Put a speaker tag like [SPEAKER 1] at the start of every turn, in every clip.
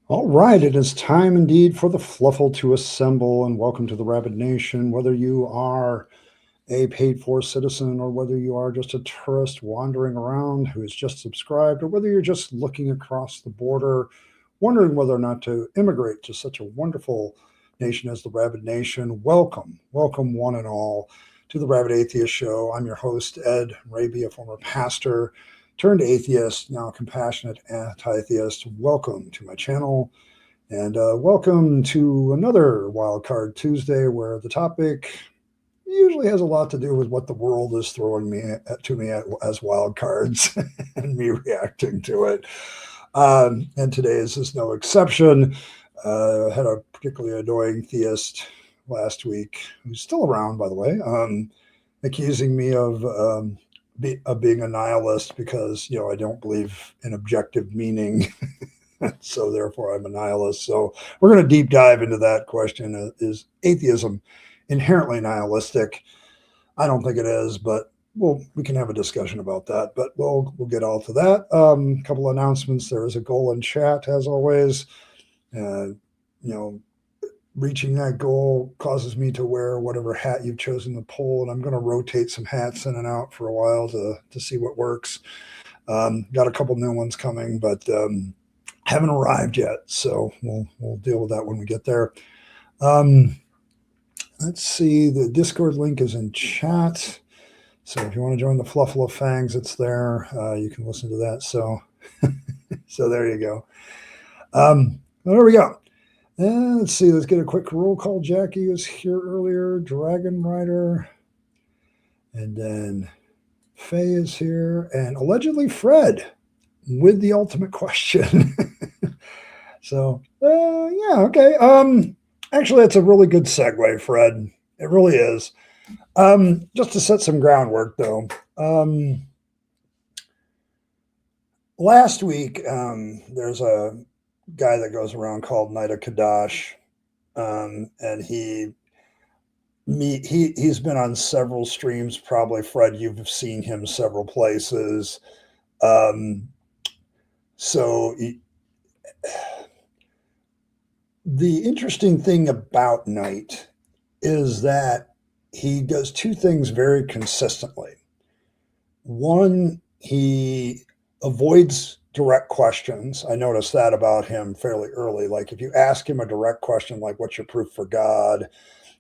[SPEAKER 1] All right, it is time indeed for the Fluffle to assemble, and welcome to the Rabbit Nation. Whether you are a paid-for citizen or whether you are just a tourist wandering around who has just subscribed, or whether you're just looking across the border, wondering whether or not to immigrate to such a wonderful nation as the Rabbit Nation, welcome one and all to the Rabbit Atheist Show. I'm your host, Ed Raby, a former pastor turned atheist, now a compassionate anti-theist. Welcome to my channel, and welcome to another Wildcard Tuesday, where the topic usually has a lot to do with what the world is throwing to me as wildcards and me reacting to it. And today's is no exception. I had a particularly annoying theist last week, who's still around, by the way, accusing me of being a nihilist because, I don't believe in objective meaning. So therefore I'm a nihilist. So we're going to deep dive into that question. Is atheism inherently nihilistic? I don't think it is, but we can have a discussion about that, but we'll get all to that. A couple announcements. There is a goal in chat, as always. Reaching that goal causes me to wear whatever hat you've chosen to pull, and I'm going to rotate some hats in and out for a while to see what works. Got a couple new ones coming, but haven't arrived yet, so we'll deal with that when we get there. Let's see, the Discord link is in chat, so if you want to join the Fluffle of Fangs, it's there. You can listen to that. So there you go. There we go. And let's see, let's get a quick roll call. Jackie was here earlier, Dragon Rider, and then Faye is here, and allegedly Fred with the ultimate question. So, yeah, okay. Actually, that's a really good segue, Fred. It really is. Just to set some groundwork, though. Last week, there's a guy that goes around called Knight of Kadash, and he's been on several streams. Probably, Fred, you've seen him several places. The interesting thing about Knight is that he does two things very consistently. One, he avoids direct questions. I noticed that about him fairly early. Like if you ask him a direct question, like what's your proof for God,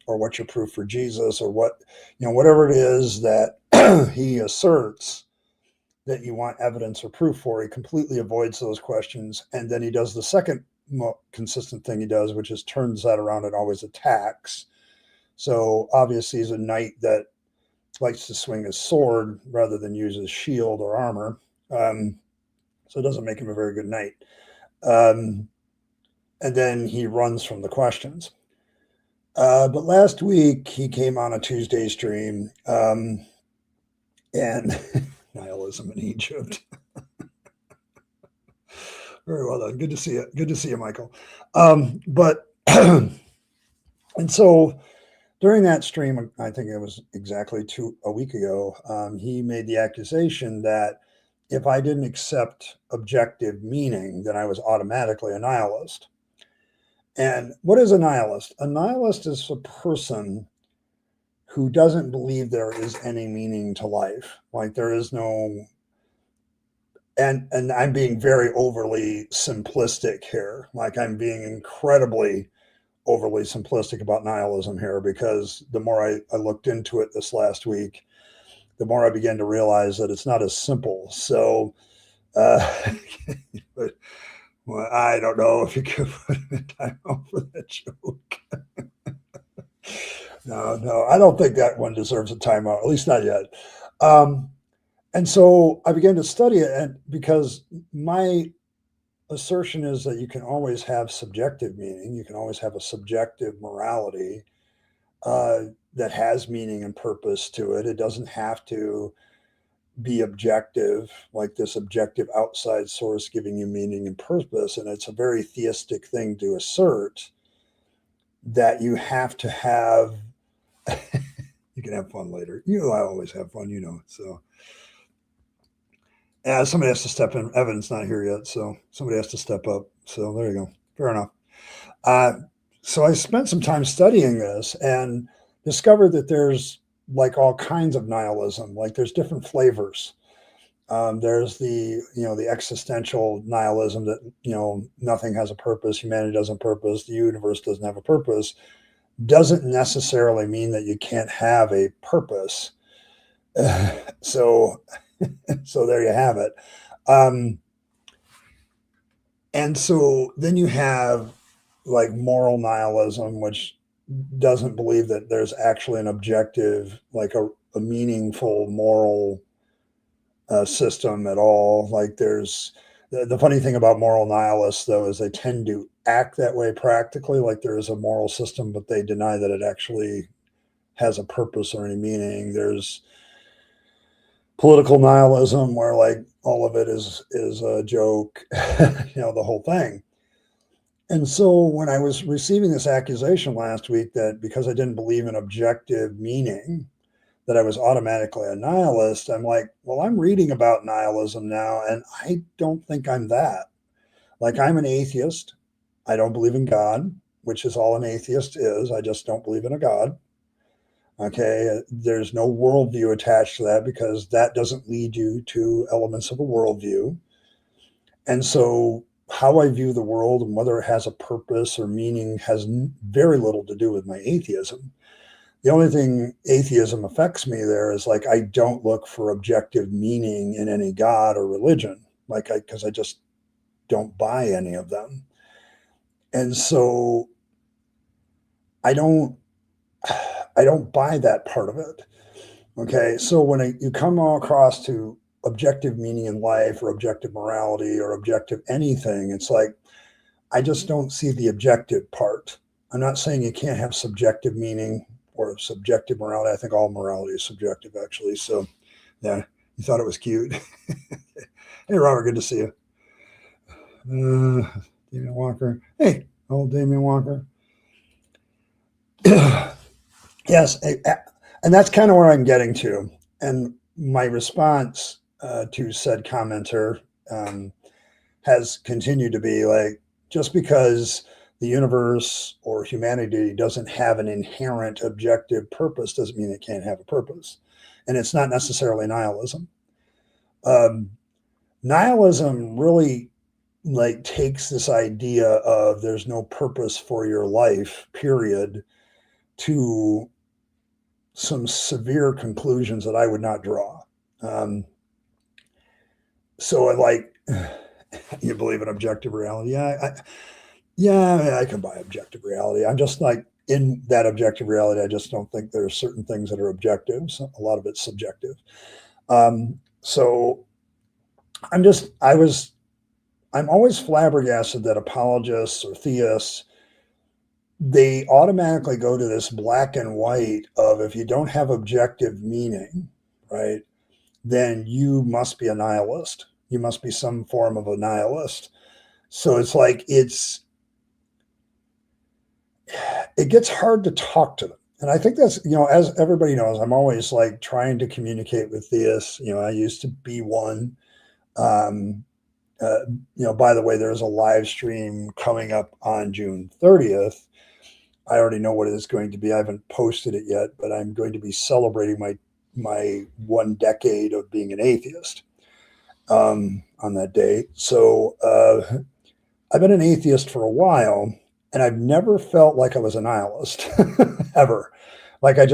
[SPEAKER 1] or what's your proof for Jesus, or whatever it is that he asserts that you want evidence or proof for, he completely avoids those questions. And then he does the second consistent thing he does, which is turns that around and always attacks. So obviously he's a knight that likes to swing his sword rather than use his shield or armor. So it doesn't make him a very good knight. And then he runs from the questions. But last week he came on a Tuesday stream, and nihilism in Egypt. Very well done. Good to see you. Good to see you, Michael. And so during that stream, I think it was exactly a week ago, he made the accusation that if I didn't accept objective meaning, then I was automatically a nihilist. And what is a nihilist? A nihilist is a person who doesn't believe there is any meaning to life. Like there is no, and I'm being very overly simplistic here. Like I'm being incredibly overly simplistic about nihilism here, because the more I looked into it this last week, the more I began to realize that it's not as simple. So, but well, I don't know if you could put in a timeout for that joke. No, I don't think that one deserves a timeout, at least not yet. And so I began to study it, and because my assertion is that you can always have subjective meaning, you can always have a subjective morality that has meaning and purpose to it. It doesn't have to be objective, like this objective outside source giving you meaning and purpose. And it's a very theistic thing to assert that you have to have You can have fun later. I always have fun, So, somebody has to step in. Evan's not here yet, so somebody has to step up. So there you go. Fair enough. Uh, so I spent some time studying this and discovered that there's like all kinds of nihilism. Like there's different flavors. There's the existential nihilism that nothing has a purpose, humanity doesn't purpose, the universe doesn't have a purpose. Doesn't necessarily mean that you can't have a purpose. So so there you have it. Um, and so then you have like moral nihilism, which doesn't believe that there's actually an objective, like a meaningful moral system at all. Like there's the funny thing about moral nihilists, though, is they tend to act that way practically, like there is a moral system, but they deny that it actually has a purpose or any meaning. There's political nihilism where like all of it is a joke, the whole thing. And so when I was receiving this accusation last week that because I didn't believe in objective meaning, that I was automatically a nihilist, I'm like, well, I'm reading about nihilism now, and I don't think I'm that. Like, I'm an atheist. I don't believe in God, which is all an atheist is. I just don't believe in a God. Okay. There's no worldview attached to that because that doesn't lead you to elements of a worldview. And so, how I view the world and whether it has a purpose or meaning has very little to do with my atheism. The only thing atheism affects me there is like I don't look for objective meaning in any god or religion, because I just don't buy any of them. And so I don't buy that part of it. Okay, so when you come across to objective meaning in life or objective morality or objective anything, it's like I just don't see the objective part. I'm not saying you can't have subjective meaning or subjective morality. I think all morality is subjective, actually. So, yeah, you thought it was cute. Hey, Robert, good to see you. Damian Walker. Hey, old Damian Walker. Yes, and that's kind of where I'm getting to. And my response to said commenter has continued to be like, just because the universe or humanity doesn't have an inherent objective purpose doesn't mean it can't have a purpose. And it's not necessarily nihilism. Nihilism really like takes this idea of there's no purpose for your life, period, to some severe conclusions that I would not draw. So I like, you believe in objective reality? Yeah, I can buy objective reality. I'm just like in that objective reality. I just don't think there are certain things that are objective. So a lot of it's subjective. So I'm always flabbergasted that apologists or theists, they automatically go to this black and white of if you don't have objective meaning, right, then you must be a nihilist. You must be some form of a nihilist. So it's like it gets hard to talk to them. And I think that's, as everybody knows, I'm always like trying to communicate with theists. I used to be one. By the way, there's a live stream coming up on June 30th. I already know what it is going to be. I haven't posted it yet, but I'm going to be celebrating my 1 decade of being an atheist on that day. So I've been an atheist for a while, and I've never felt like I was a nihilist ever. Like I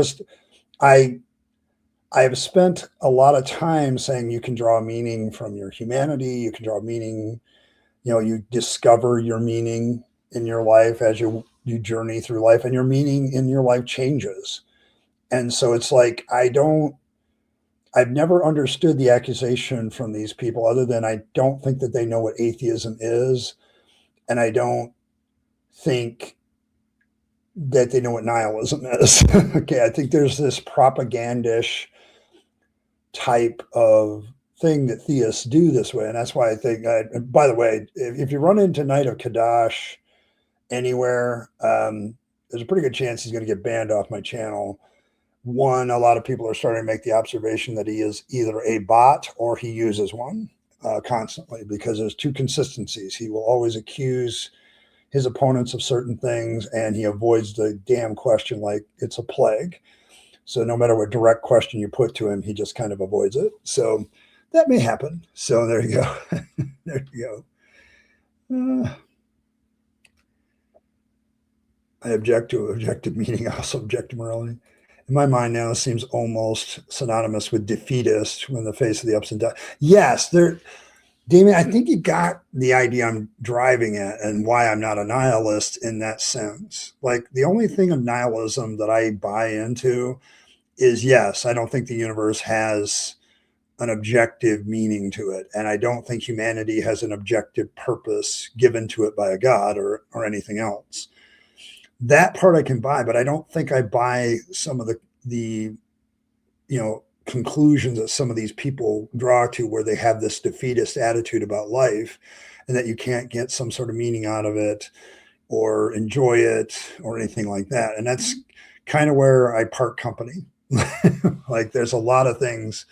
[SPEAKER 1] have spent a lot of time saying you can draw meaning from your humanity. You can draw meaning, you discover your meaning in your life as you journey through life, and your meaning in your life changes. And so it's like, I've never understood the accusation from these people other than I don't think that they know what atheism is. And I don't think that they know what nihilism is. Okay. I think there's this propagandish type of thing that theists do this way. And that's why I think, by the way, if you run into Night of Kadash anywhere, there's a pretty good chance he's going to get banned off my channel. One, a lot of people are starting to make the observation that he is either a bot or he uses one constantly, because there's two consistencies. He will always accuse his opponents of certain things, and he avoids the damn question like it's a plague. So no matter what direct question you put to him, he just kind of avoids it. So that may happen. So there you go. There you go. I object to objective meaning. I also object to morality. In my mind now, it seems almost synonymous with defeatist when the face of the ups and downs. Yes, there, Damien, I think you got the idea I'm driving at and why I'm not a nihilist in that sense. Like, the only thing of nihilism that I buy into is, yes, I don't think the universe has an objective meaning to it. And I don't think humanity has an objective purpose given to it by a God or anything else. That part I can buy, but I don't think I buy some of the conclusions that some of these people draw to, where they have this defeatist attitude about life and that you can't get some sort of meaning out of it or enjoy it or anything like that. And that's kind of where I part company. Like, there's a lot of things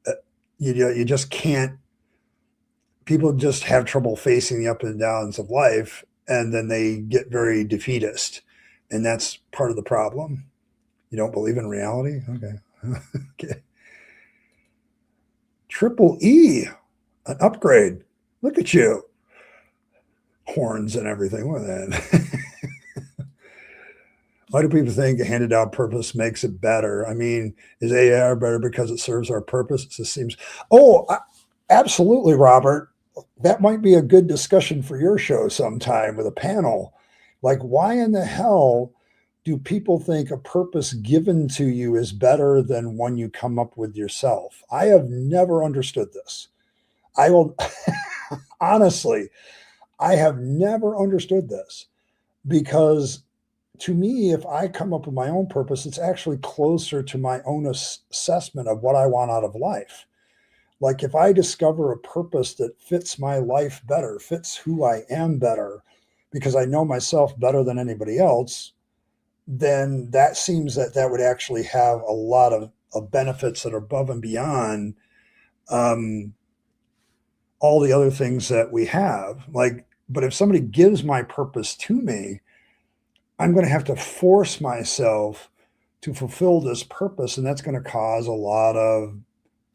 [SPEAKER 1] that you just can't, people just have trouble facing the ups and downs of life, and then they get very defeatist, and that's part of the problem. You don't believe in reality? Okay. Okay. Triple E, an upgrade. Look at you. Horns and everything. What is that? Why do people think a handed out purpose makes it better? I mean, is AR better because it serves our purpose? It just seems. Oh, absolutely, Robert. That might be a good discussion for your show sometime with a panel. Like, why in the hell do people think a purpose given to you is better than one you come up with yourself? I have never understood this. I will honestly, I have never understood this, because to me, if I come up with my own purpose, it's actually closer to my own assessment of what I want out of life. Like, if I discover a purpose that fits my life better, fits who I am better, because I know myself better than anybody else, then that seems that would actually have a lot of benefits that are above and beyond all the other things that we have. Like, but if somebody gives my purpose to me, I'm going to have to force myself to fulfill this purpose, and that's going to cause a lot of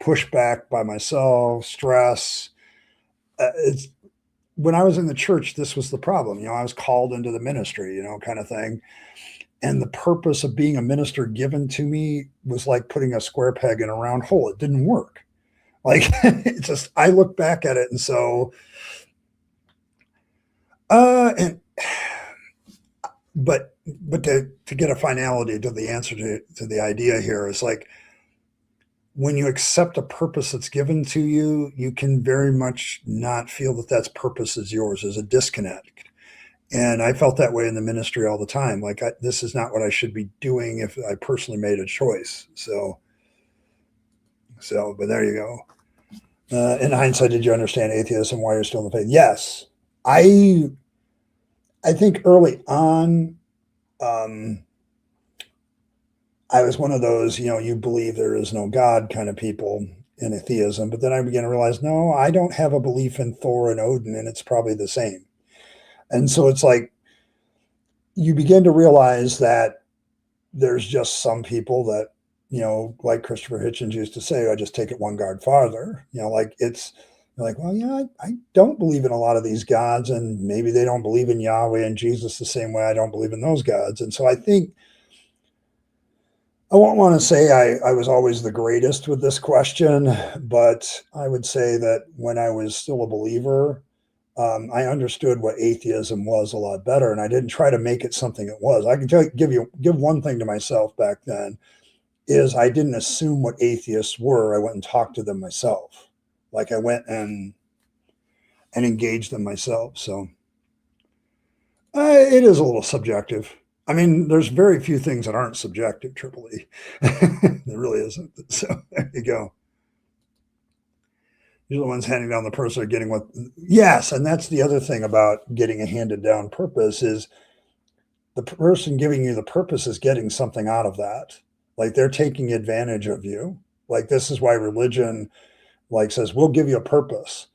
[SPEAKER 1] pushback by myself, stress. It's, when I was in the church, this was the problem. I was called into the ministry, kind of thing. And the purpose of being a minister given to me was like putting a square peg in a round hole. It didn't work. Like, it's just, I look back at it, and so, but to get a finality to the answer to the idea here is, like, when you accept a purpose that's given to you, you can very much not feel that purpose is yours. There's a disconnect. And I felt that way in the ministry all the time. Like, this is not what I should be doing if I personally made a choice. So, but there you go. In hindsight, did you understand atheism, why you're still in the faith? Yes. I think early on, I was one of those, you believe there is no God kind of people in atheism. But then I began to realize, no, I don't have a belief in Thor and Odin, and it's probably the same. And so it's like, you begin to realize that there's just some people that, like Christopher Hitchens used to say, I just take it one guard farther. Like, it's like, well, yeah, I don't believe in a lot of these gods, and maybe they don't believe in Yahweh and Jesus the same way I don't believe in those gods. And so I think, I won't want to say I was always the greatest with this question, but I would say that when I was still a believer, I understood what atheism was a lot better, and I didn't try to make it something it was. I can give one thing to myself back then, is I didn't assume what atheists were. I went and talked to them myself. Like, I went and engaged them myself. So it is a little subjective. I mean, there's very few things that aren't subjective, Triple E. There really isn't. So there you go. You're the ones handing down the purpose, are getting what. Yes, and that's the other thing about getting a handed down purpose, is the person giving you the purpose is getting something out of that. Like they're taking advantage of you. Like this is why religion like says we'll give you a purpose,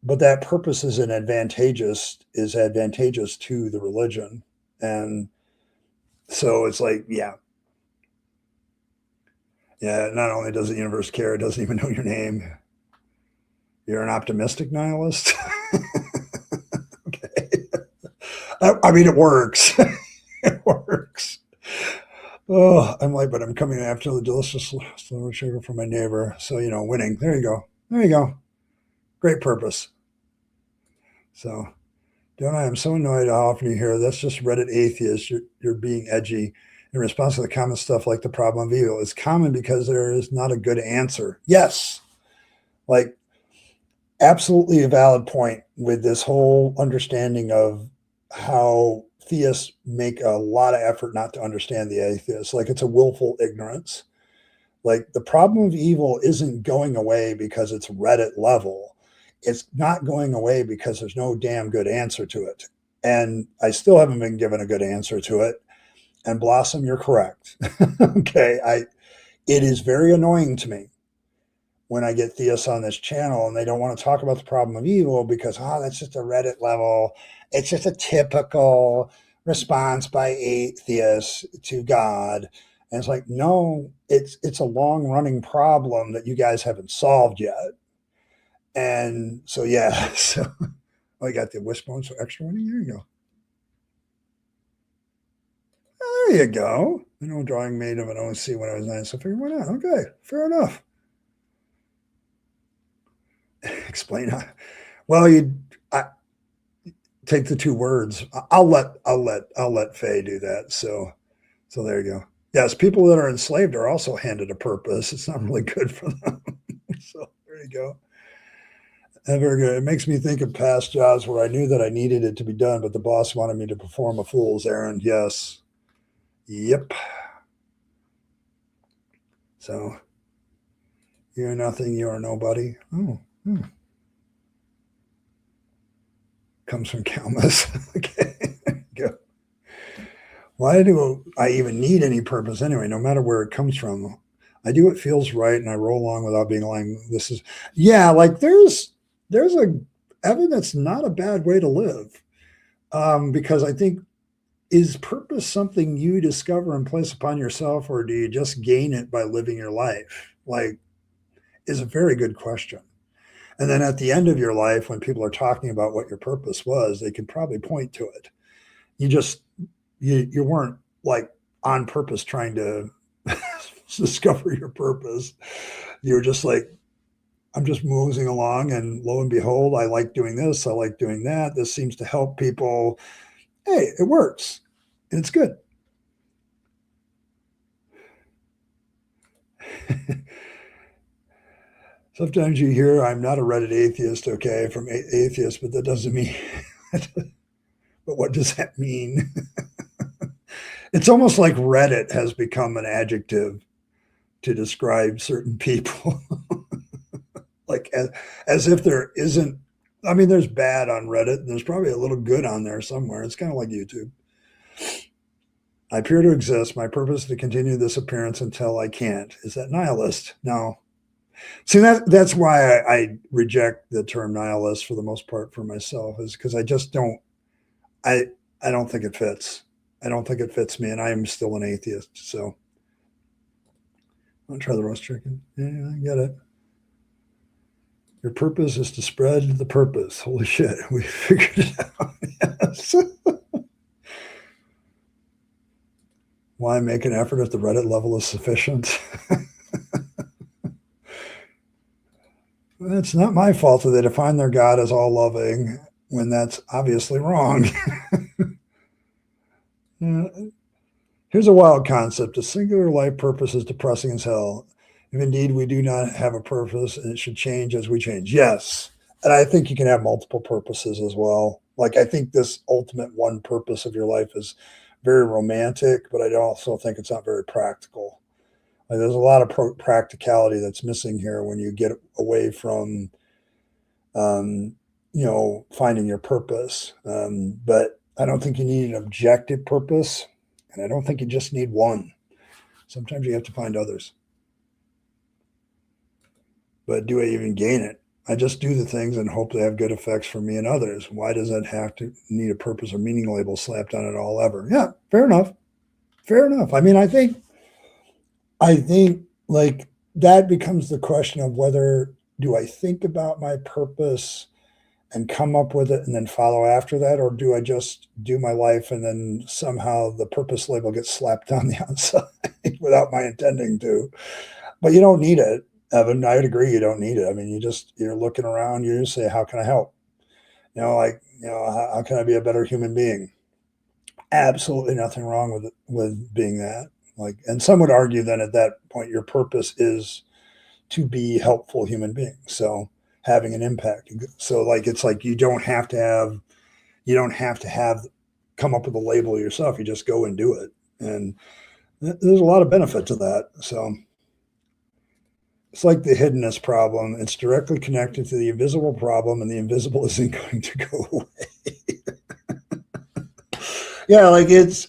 [SPEAKER 1] but that purpose is advantageous to the religion. And so it's like, yeah, not only does the universe care, it doesn't even know your name. You're an optimistic nihilist. Okay. I mean, it works. It works. Oh, I'm like, but I'm coming after the delicious slow sugar from my neighbor. So, winning. There you go. There you go. Great purpose. So, don't I? I'm so annoyed how often you hear that's just Reddit atheist. You're being edgy in response to the common stuff like the problem of evil. It's common because there is not a good answer. Yes. Like, absolutely a valid point with this whole understanding of how theists make a lot of effort not to understand the atheists. Like it's a willful ignorance. Like the problem of evil isn't going away because it's Reddit level. It's not going away because there's no damn good answer to it. And I still haven't been given a good answer to it. And Blossom, you're correct. Okay. It is very annoying to me when I get theists on this channel and they don't want to talk about the problem of evil because, that's just a Reddit level. It's just a typical response by atheists to God. And it's like, no, it's a long running problem that you guys haven't solved yet. And so, yeah, so I got the wishbone, so extra one. There you go. Oh, there you go. I know drawing made of an OC when I was 9, so I figured why not? Okay, fair enough. Explain how. Well, I take the 2 words. I'll let Faye do that. So there you go. Yes, people that are enslaved are also handed a purpose. It's not really good for them. So there you go. Very good. It makes me think of past jobs where I knew that I needed it to be done, but the boss wanted me to perform a fool's errand. Yes. Yep. So you're nothing, you're nobody. Oh. Comes from Kalmus. Okay. Go. Why do I even need any purpose anyway, no matter where it comes from? I do what feels right and I roll along without being aligned. This is, like there's a Evan, that's not a bad way to live. Because I think, is purpose something you discover and place upon yourself, or do you just gain it by living your life? Like, is a very good question. And then at the end of your life, when people are talking about what your purpose was, they could probably point to it. You weren't like on purpose trying to discover your purpose. You were just like, I'm just moving along, and lo and behold, I like doing this, I like doing that. This seems to help people. Hey, it works, and it's good. Sometimes you hear, I'm not a Reddit atheist, okay, from atheists, but that doesn't mean. But what does that mean? It's almost like Reddit has become an adjective to describe certain people. Like as if there isn't. I mean, there's bad on Reddit, and there's probably a little good on there somewhere. It's kind of like YouTube. I appear to exist. My purpose is to continue this appearance until I can't. Is that nihilist? No. See, that's why I reject the term nihilist for the most part for myself, is because I just don't. I don't think it fits. I don't think it fits me, and I am still an atheist. So I'll try the roast chicken. Yeah, I get it. Your purpose is to spread the purpose. Holy shit, we figured it out. Yes. Why make an effort if the Reddit level is sufficient? It's not my fault that they define their God as all loving when that's obviously wrong. Here's a wild concept. A singular life purpose is depressing as hell. If indeed we do not have a purpose, and it should change as we change. Yes. And I think you can have multiple purposes as well. Like, I think this ultimate one purpose of your life is very romantic, but I also think it's not very practical. Like, there's a lot of practicality that's missing here when you get away from, finding your purpose. But I don't think you need an objective purpose, and I don't think you just need one. Sometimes you have to find others. But do I even gain it? I just do the things and hope they have good effects for me and others. Why does that have to need a purpose or meaning label slapped on it all ever? Yeah, fair enough. Fair enough. I mean, I think like that becomes the question of whether do I think about my purpose and come up with it and then follow after that, or do I just do my life and then somehow the purpose label gets slapped on the outside without my intending to? But you don't need it, Evan. I would agree you don't need it. I mean, you're looking around, you just say, how can I help? How can I be a better human being? Absolutely nothing wrong with being that. Like, and some would argue then at that point your purpose is to be helpful human beings. So having an impact. So like it's like you don't have to have come up with a label yourself. You just go and do it. And there's a lot of benefit to that. So it's like the hiddenness problem. It's directly connected to the invisible problem, and the invisible isn't going to go away. Yeah, like it's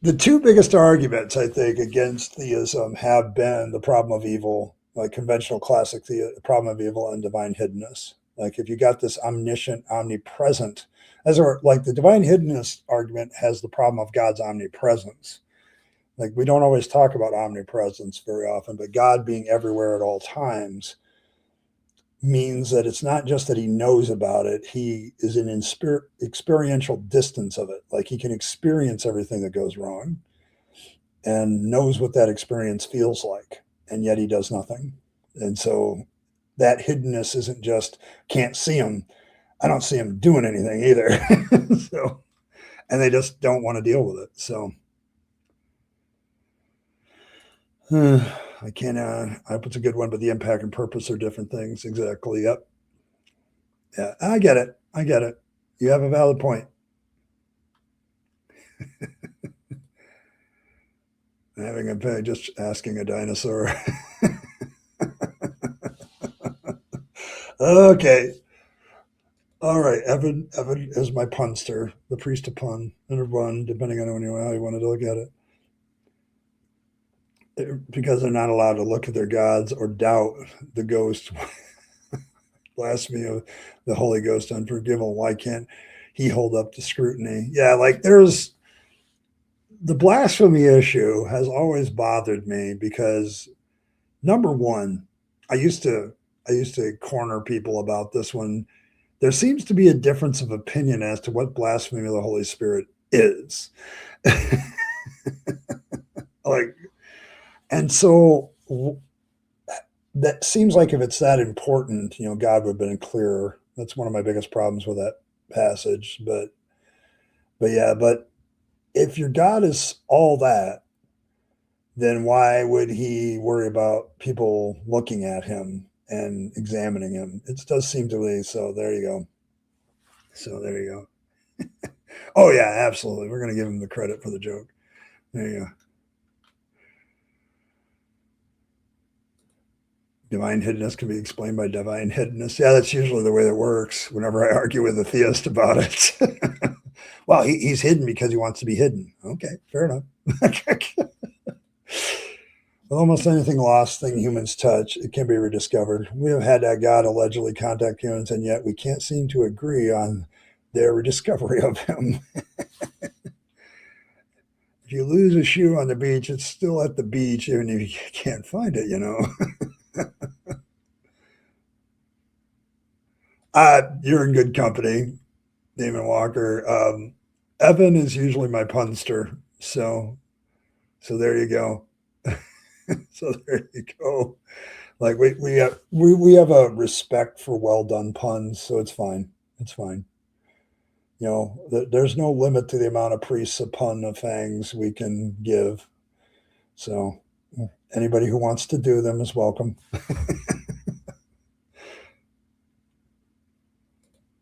[SPEAKER 1] the two biggest arguments, I think, against theism have been the problem of evil, like conventional classic the problem of evil and divine hiddenness. Like if you got this omniscient, omnipresent, like the divine hiddenness argument has the problem of God's omnipresence. Like we don't always talk about omnipresence very often, but God being everywhere at all times means that it's not just that he knows about it, he is in experiential distance of it. Like he can experience everything that goes wrong and knows what that experience feels like, and yet he does nothing. And so that hiddenness isn't just can't see him. I don't see him doing anything either. So, and they just don't want to deal with it. So I can't, I hope it's a good one, but the impact and purpose are different things. Exactly. Yep. Yeah, I get it. I get it. You have a valid point. Having a just asking a dinosaur. Okay. All right. Evan is my punster, the priest of pun, and a one, depending on how you wanted to look at it. Because they're not allowed to look at their gods or doubt the ghost. Blasphemy of the Holy Ghost unforgivable. Why can't he hold up to scrutiny? Yeah, like there's the blasphemy issue has always bothered me because number one, I used to corner people about this one. There seems to be a difference of opinion as to what blasphemy of the Holy Spirit is. Like, and so that seems like if it's that important, God would have been clearer. That's one of my biggest problems with that passage. But yeah, but if your God is all that, then why would he worry about people looking at him and examining him? It does seem to me. So there you go. Oh yeah, absolutely. We're going to give him the credit for the joke. There you go. Divine hiddenness can be explained by divine hiddenness. Yeah, that's usually the way that works whenever I argue with a theist about it. Well, he's hidden because he wants to be hidden. Okay, fair enough. With almost anything lost thing humans touch, it can be rediscovered. We have had that God allegedly contact humans, and yet we can't seem to agree on their rediscovery of him. If you lose a shoe on the beach, it's still at the beach, even if you can't find it, You're in good company, Damon Walker. Evan is usually my punster, so there you go. So there you go. Like we have a respect for well done puns, so it's fine. It's fine. There's no limit to the amount of priests a pun of Fangs we can give. So anybody who wants to do them is welcome.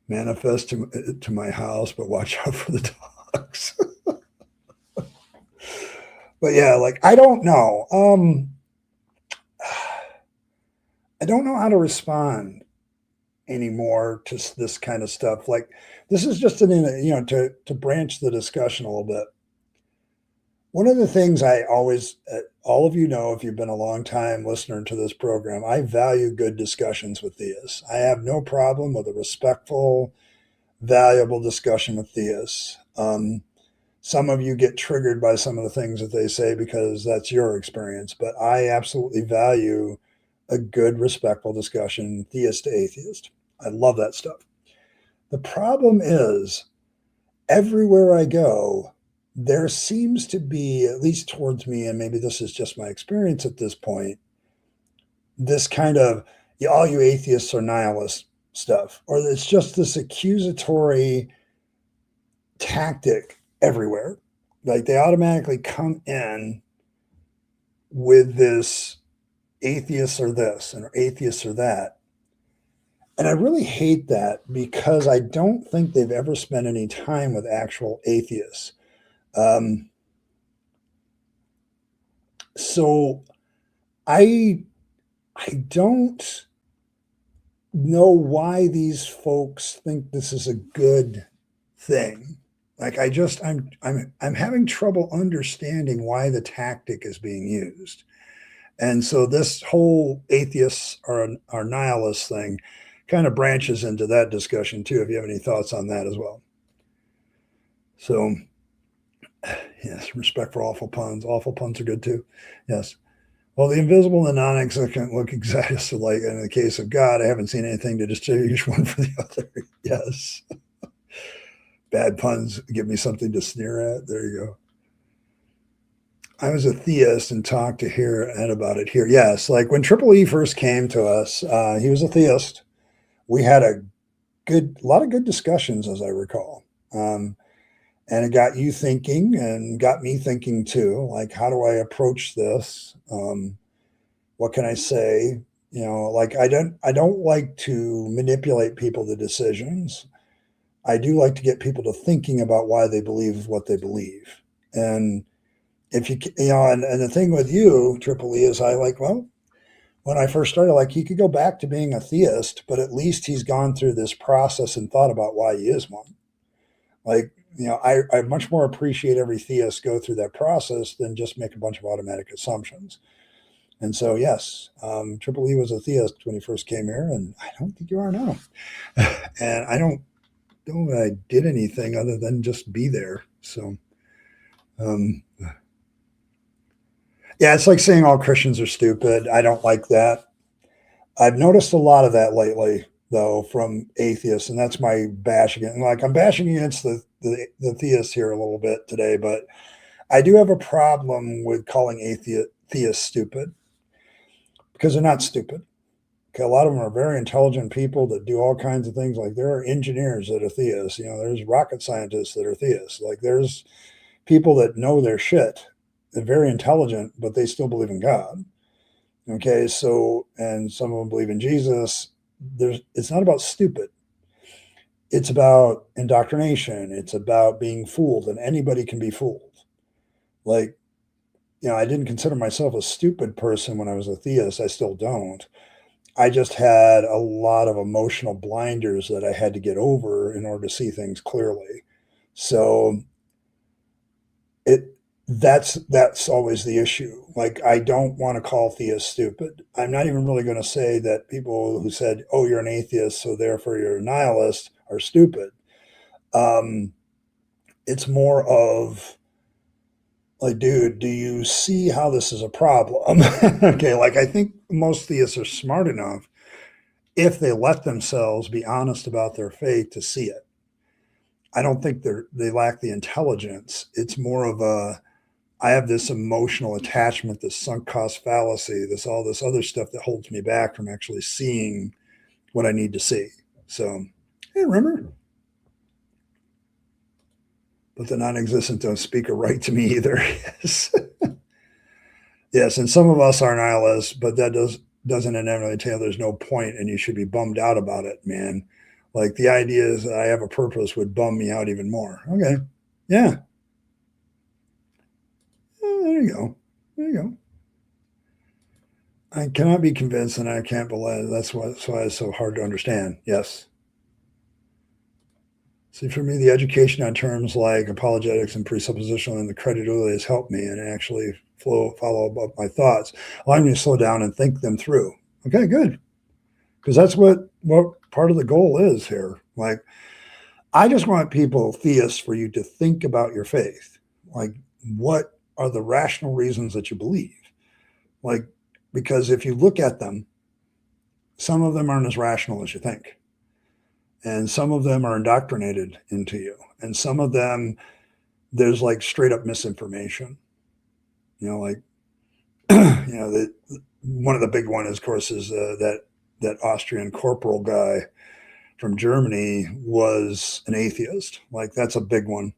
[SPEAKER 1] Manifest to my house, but watch out for the dogs. But yeah, like I don't know. I don't know how to respond anymore to this kind of stuff. Like this is just to branch the discussion a little bit. One of the things I always, all of you know, if you've been a long time listener to this program, I value good discussions with theists. I have no problem with a respectful, valuable discussion with theists. Some of you get triggered by some of the things that they say because that's your experience, but I absolutely value a good, respectful discussion, theist to atheist. I love that stuff. The problem is, everywhere I go, there seems to be, at least towards me, and maybe this is just my experience at this point, this kind of, yeah, all you atheists are nihilists stuff, or it's just this accusatory tactic everywhere. Like they automatically come in with this atheists are this and atheists are that. And I really hate that because I don't think they've ever spent any time with actual atheists. Um, so I I don't know why these folks think this is a good thing. Like I'm having trouble understanding why the tactic is being used. And so this whole atheists are nihilists thing kind of branches into that discussion too, if you have any thoughts on that as well. So yes, respect for awful puns. Awful puns are good too. Yes. Well, the invisible and the non-existent look exactly alike. In the case of God, I haven't seen anything to distinguish one from the other. Yes. Bad puns give me something to sneer at. There you go. I was a theist and talked to Ed about it here. Yes, like when Triple E first came to us, he was a theist. We had a lot of good discussions, as I recall. And it got you thinking and got me thinking too. Like, how do I approach this? What can I say? You know, like I don't like to manipulate people to decisions. I do like to get people to thinking about why they believe what they believe. And if you know, and the thing with you, Triple E, is I like, well, when I first started, like he could go back to being a theist, but at least he's gone through this process and thought about why he is one. Like, you know, I much more appreciate every theist go through that process than just make a bunch of automatic assumptions. And so, yes, Triple E was a theist when he first came here, and I don't think you are now. And I don't know that I did anything other than just be there. So, um, yeah, it's like saying all Christians are stupid. I don't like that. I've noticed a lot of that lately, though, from atheists, and that's my bashing. And like I'm bashing against the theists here a little bit today, but I do have a problem with calling theists stupid because they're not stupid. Okay, a lot of them are very intelligent people that do all kinds of things. Like there are engineers that are theists. You know, there's rocket scientists that are theists. Like there's people that know their shit. They're very intelligent, but they still believe in God. Okay, so and some of them believe in Jesus. It's not about stupid. It's about indoctrination. It's about being fooled, and anybody can be fooled. Like, you know, I didn't consider myself a stupid person when I was a theist. I still don't. I just had a lot of emotional blinders that I had to get over in order to see things clearly. So it that's always the issue. Like I don't want to call theists stupid. I'm not even really going to say that people who said, "Oh, you're an atheist, so therefore you're a nihilist," are stupid. Um, it's more of like, dude, do you see how this is a problem? Okay, like I think most theists are smart enough if they let themselves be honest about their faith to see it. I don't think they lack the intelligence. It's more of a I have this emotional attachment, this sunk cost fallacy, this all this other stuff that holds me back from actually seeing what I need to see. So, hey, remember? But the non-existent don't speak a right to me either. Yes, yes, and some of us are nihilists, but that doesn't inevitably tell there's no point, and you should be bummed out about it, man. Like the idea is that I have a purpose would bum me out even more. Okay, yeah, there you go, there you go. I cannot be convinced, and I can't believe that's why it's so hard to understand. Yes. See, for me, the education on terms like apologetics and presuppositional and the credibility has helped me and actually follow up my thoughts, allowing me to slow down and think them through. Okay, good. Because that's what part of the goal is here. Like, I just want people, theists, for you to think about your faith. Like, what are the rational reasons that you believe? Like, because if you look at them, some of them aren't as rational as you think. And some of them are indoctrinated into you. And some of them, there's like straight up misinformation. Like, one of the big one, of course, is that Austrian corporal guy from Germany was an atheist. Like, that's a big one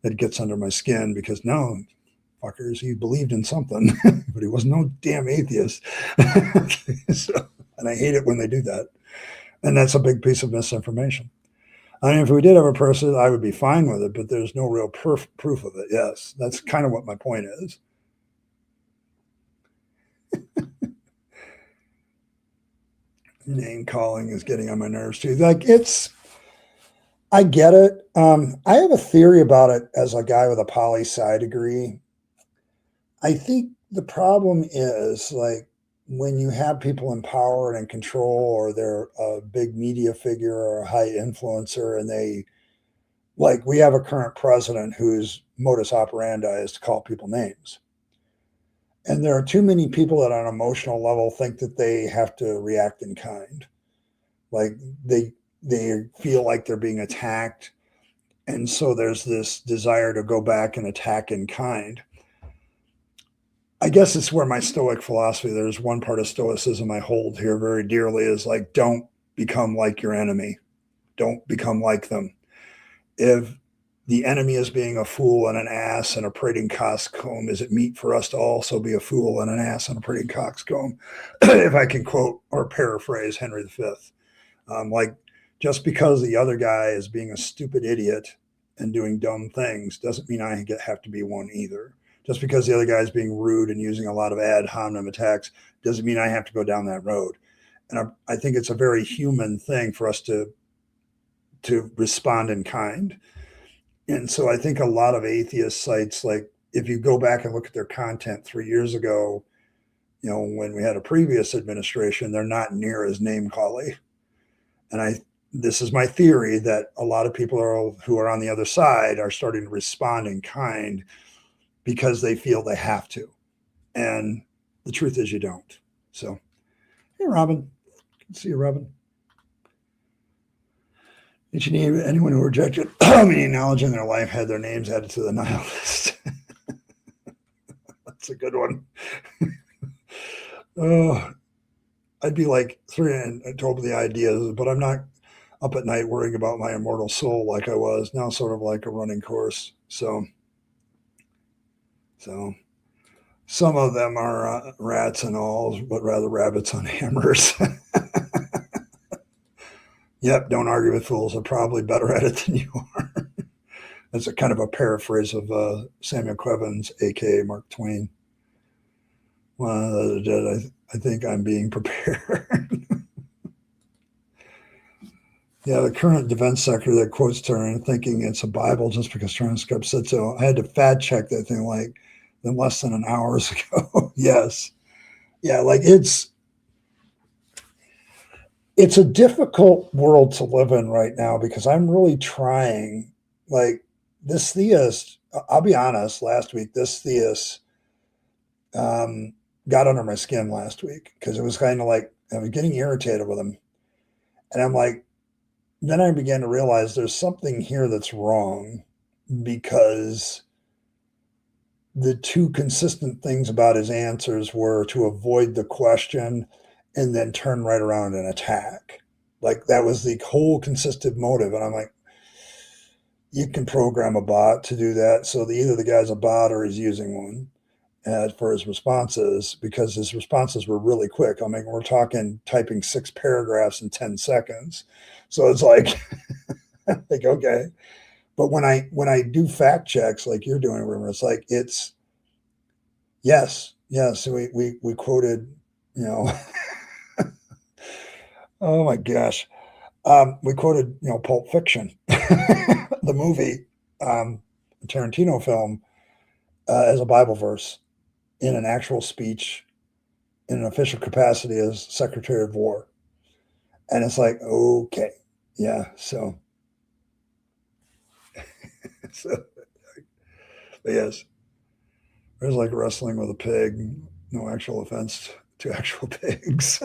[SPEAKER 1] that gets under my skin because no, fuckers, he believed in something, but he was no damn atheist. And I hate it when they do that. And that's a big piece of misinformation. I mean, if we did have a person, I would be fine with it, but there's no real proof of it. Yes, that's kind of what my point is. Name calling is getting on my nerves too. Like, I get it. I have a theory about it as a guy with a poli-sci degree. I think the problem is, like, when you have people in power and in control, or they're a big media figure or a high influencer, and they, like, we have a current president whose modus operandi is to call people names. And there are too many people that on an emotional level think that they have to react in kind. Like, they feel like they're being attacked. And so there's this desire to go back and attack in kind. I guess it's where my Stoic philosophy, there's one part of Stoicism I hold here very dearly, is like, don't become like your enemy. Don't become like them. If the enemy is being a fool and an ass and a prating coxcomb, is it meet for us to also be a fool and an ass and a prating coxcomb? If I can quote or paraphrase Henry V. Like, just because the other guy is being a stupid idiot and doing dumb things doesn't mean I have to be one either. Just because the other guy is being rude and using a lot of ad hominem attacks doesn't mean I have to go down that road. And I think it's a very human thing for us to respond in kind. And so I think a lot of atheist sites, like, if you go back and look at their content 3 years ago, when we had a previous administration, they're not near as name calling. And this is my theory, that a lot of people who are on the other side are starting to respond in kind because they feel they have to. And the truth is you don't. So, hey, Robin. Good to see you, Robin. Did you need anyone who rejected any knowledge in their life had their names added to the nihilist? That's a good one. I'd be like told the ideas, but I'm not up at night worrying about my immortal soul like I was. Now sort of like a running course. So some of them are rats and all, but rather rabbits on hammers. Yep, don't argue with fools. They're probably better at it than you are. That's a kind of a paraphrase of Samuel Clemens, a.k.a. Mark Twain. Well, I think I'm being prepared. Yeah, the current defense secretary that quotes Turing thinking it's a Bible just because transcript said so. I had to fact check that thing like less than an hour ago. Yes. Yeah, like it's a difficult world to live in right now because I'm really trying. Like, this theist, I'll be honest, last week, this theist got under my skin last week because it was kind of like I was getting irritated with him. And I'm like, then I began to realize there's something here that's wrong, because the two consistent things about his answers were to avoid the question and then turn right around and attack. Like, that was the whole consistent motive. And I'm like, you can program a bot to do that. So either the guy's a bot or he's using one for his responses, because his responses were really quick. I mean, we're talking typing 6 paragraphs in 10 seconds. So it's like, like, okay. But when I do fact checks like you're doing, remember, it's like, it's yes. So we quoted, oh my gosh. We quoted, Pulp Fiction, the movie, the Tarantino film, as a Bible verse in an actual speech in an official capacity as Secretary of War. And it's like, okay, yeah, so, so yes, there's like wrestling with a pig. No actual offense to actual pigs.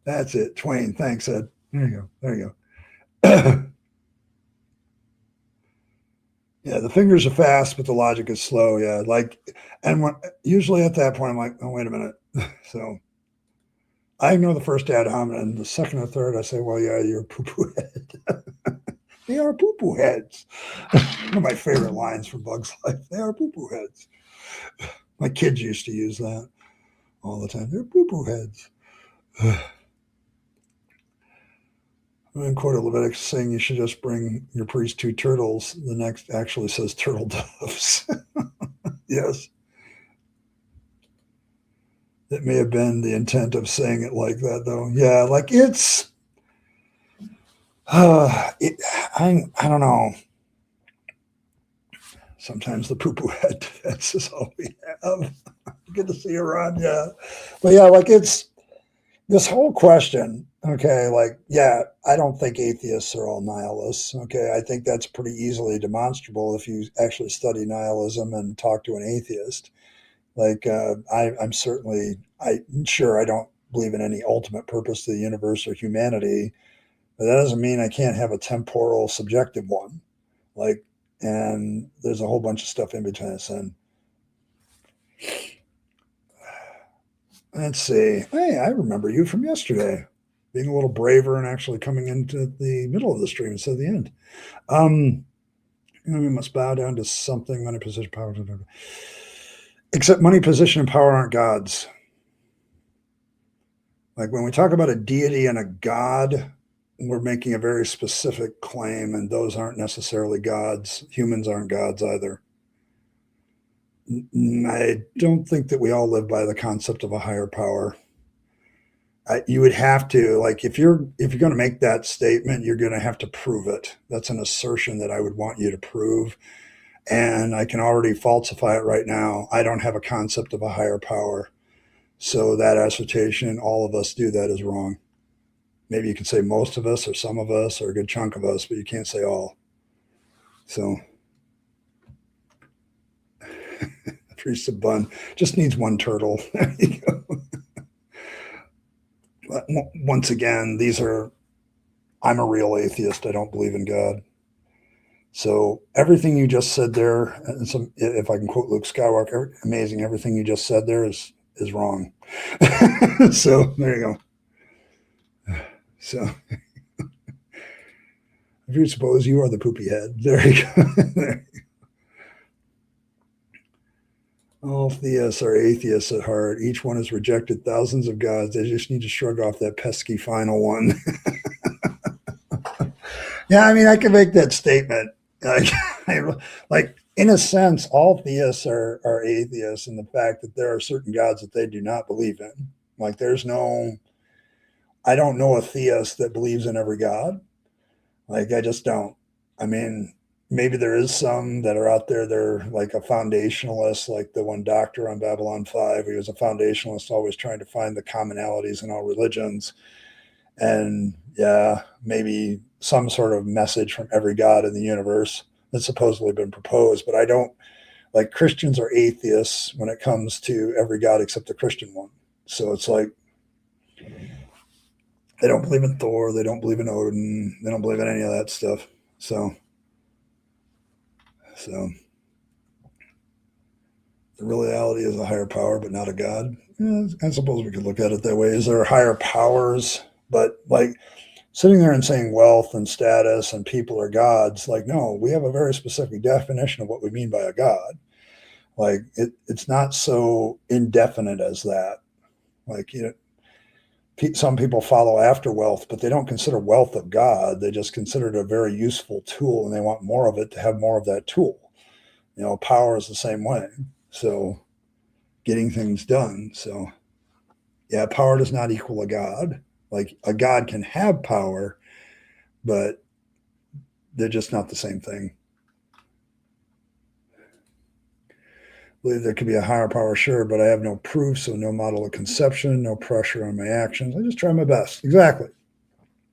[SPEAKER 1] That's it. Twain. Thanks, Ed. There you go. There you go. Yeah, the fingers are fast, but the logic is slow. Yeah, and usually at that point, I'm like, oh, wait a minute. So I know the first ad hominem, the second or third, I say, well, yeah, you're a poo poo head. They are poo poo heads. One of my favorite lines from Bug's Life. They are poo poo heads. My kids used to use that all the time. They're poo poo heads. I'm going to quote a Leviticus saying you should just bring your priest 2 turtles. The next actually says turtle doves. Yes. It may have been the intent of saying it like that, though. Yeah, like it's. I don't know. Sometimes the poo poo head defense is all we have. Good to see you, Ron. Yeah. But yeah, like it's this whole question. Okay. Like, yeah, I don't think atheists are all nihilists. Okay. I think that's pretty easily demonstrable if you actually study nihilism and talk to an atheist. Like, I'm sure I don't believe in any ultimate purpose to the universe or humanity, but that doesn't mean I can't have a temporal, subjective one. Like, and there's a whole bunch of stuff in between us. And let's see. Hey, I remember you from yesterday, being a little braver and actually coming into the middle of the stream instead of the end. We must bow down to something, money, position, power. Except money, position, and power aren't gods. Like when we talk about a deity and a god, we're making a very specific claim, and those aren't necessarily gods. Humans aren't gods either. I don't think that we all live by the concept of a higher power. You would have to, like, if you're going to make that statement, you're going to have to prove it. That's an assertion that I would want you to prove, and I can already falsify it right now. I don't have a concept of a higher power, so that assertion, all of us do that, is wrong. Maybe you can say most of us or some of us or a good chunk of us, but you can't say all. So Priest of Bun just needs 1 turtle. There you go. But once again, I'm a real atheist. I don't believe in God. So everything you just said there, and if I can quote Luke Skywalker, amazing, everything you just said there is wrong. So there you go. So if you suppose you are the poopy head, there you go. All theists are atheists at heart. Each one has rejected thousands of gods. They just need to shrug off that pesky final one. Yeah, I mean, I can make that statement. Like, in a sense, all theists are atheists in the fact that there are certain gods that they do not believe in. Like, I don't know a theist that believes in every god. Like, I just don't. I mean, maybe there is some that are out there. They're like a foundationalist, like the one doctor on Babylon 5. He was a foundationalist, always trying to find the commonalities in all religions. And yeah, maybe some sort of message from every god in the universe that's supposedly been proposed. But I don't, like, Christians are atheists when it comes to every god except the Christian one. So it's like they don't believe in Thor, they don't believe in Odin, they don't believe in any of that stuff. So the reality is a higher power, but not a god. Yeah, I suppose we could look at it that way. Is there higher powers? But like sitting there and saying wealth and status and people are gods, like, no, we have a very specific definition of what we mean by a god. Like it's not so indefinite as that. Like, some people follow after wealth, but they don't consider wealth of God. They just consider it a very useful tool, and they want more of it to have more of that tool. Power is the same way. So getting things done. So yeah, power does not equal a God. Like a God can have power, but they're just not the same thing. I believe there could be a higher power, sure, but I have no proof, so no model of conception, no pressure on my actions. I just try my best. Exactly.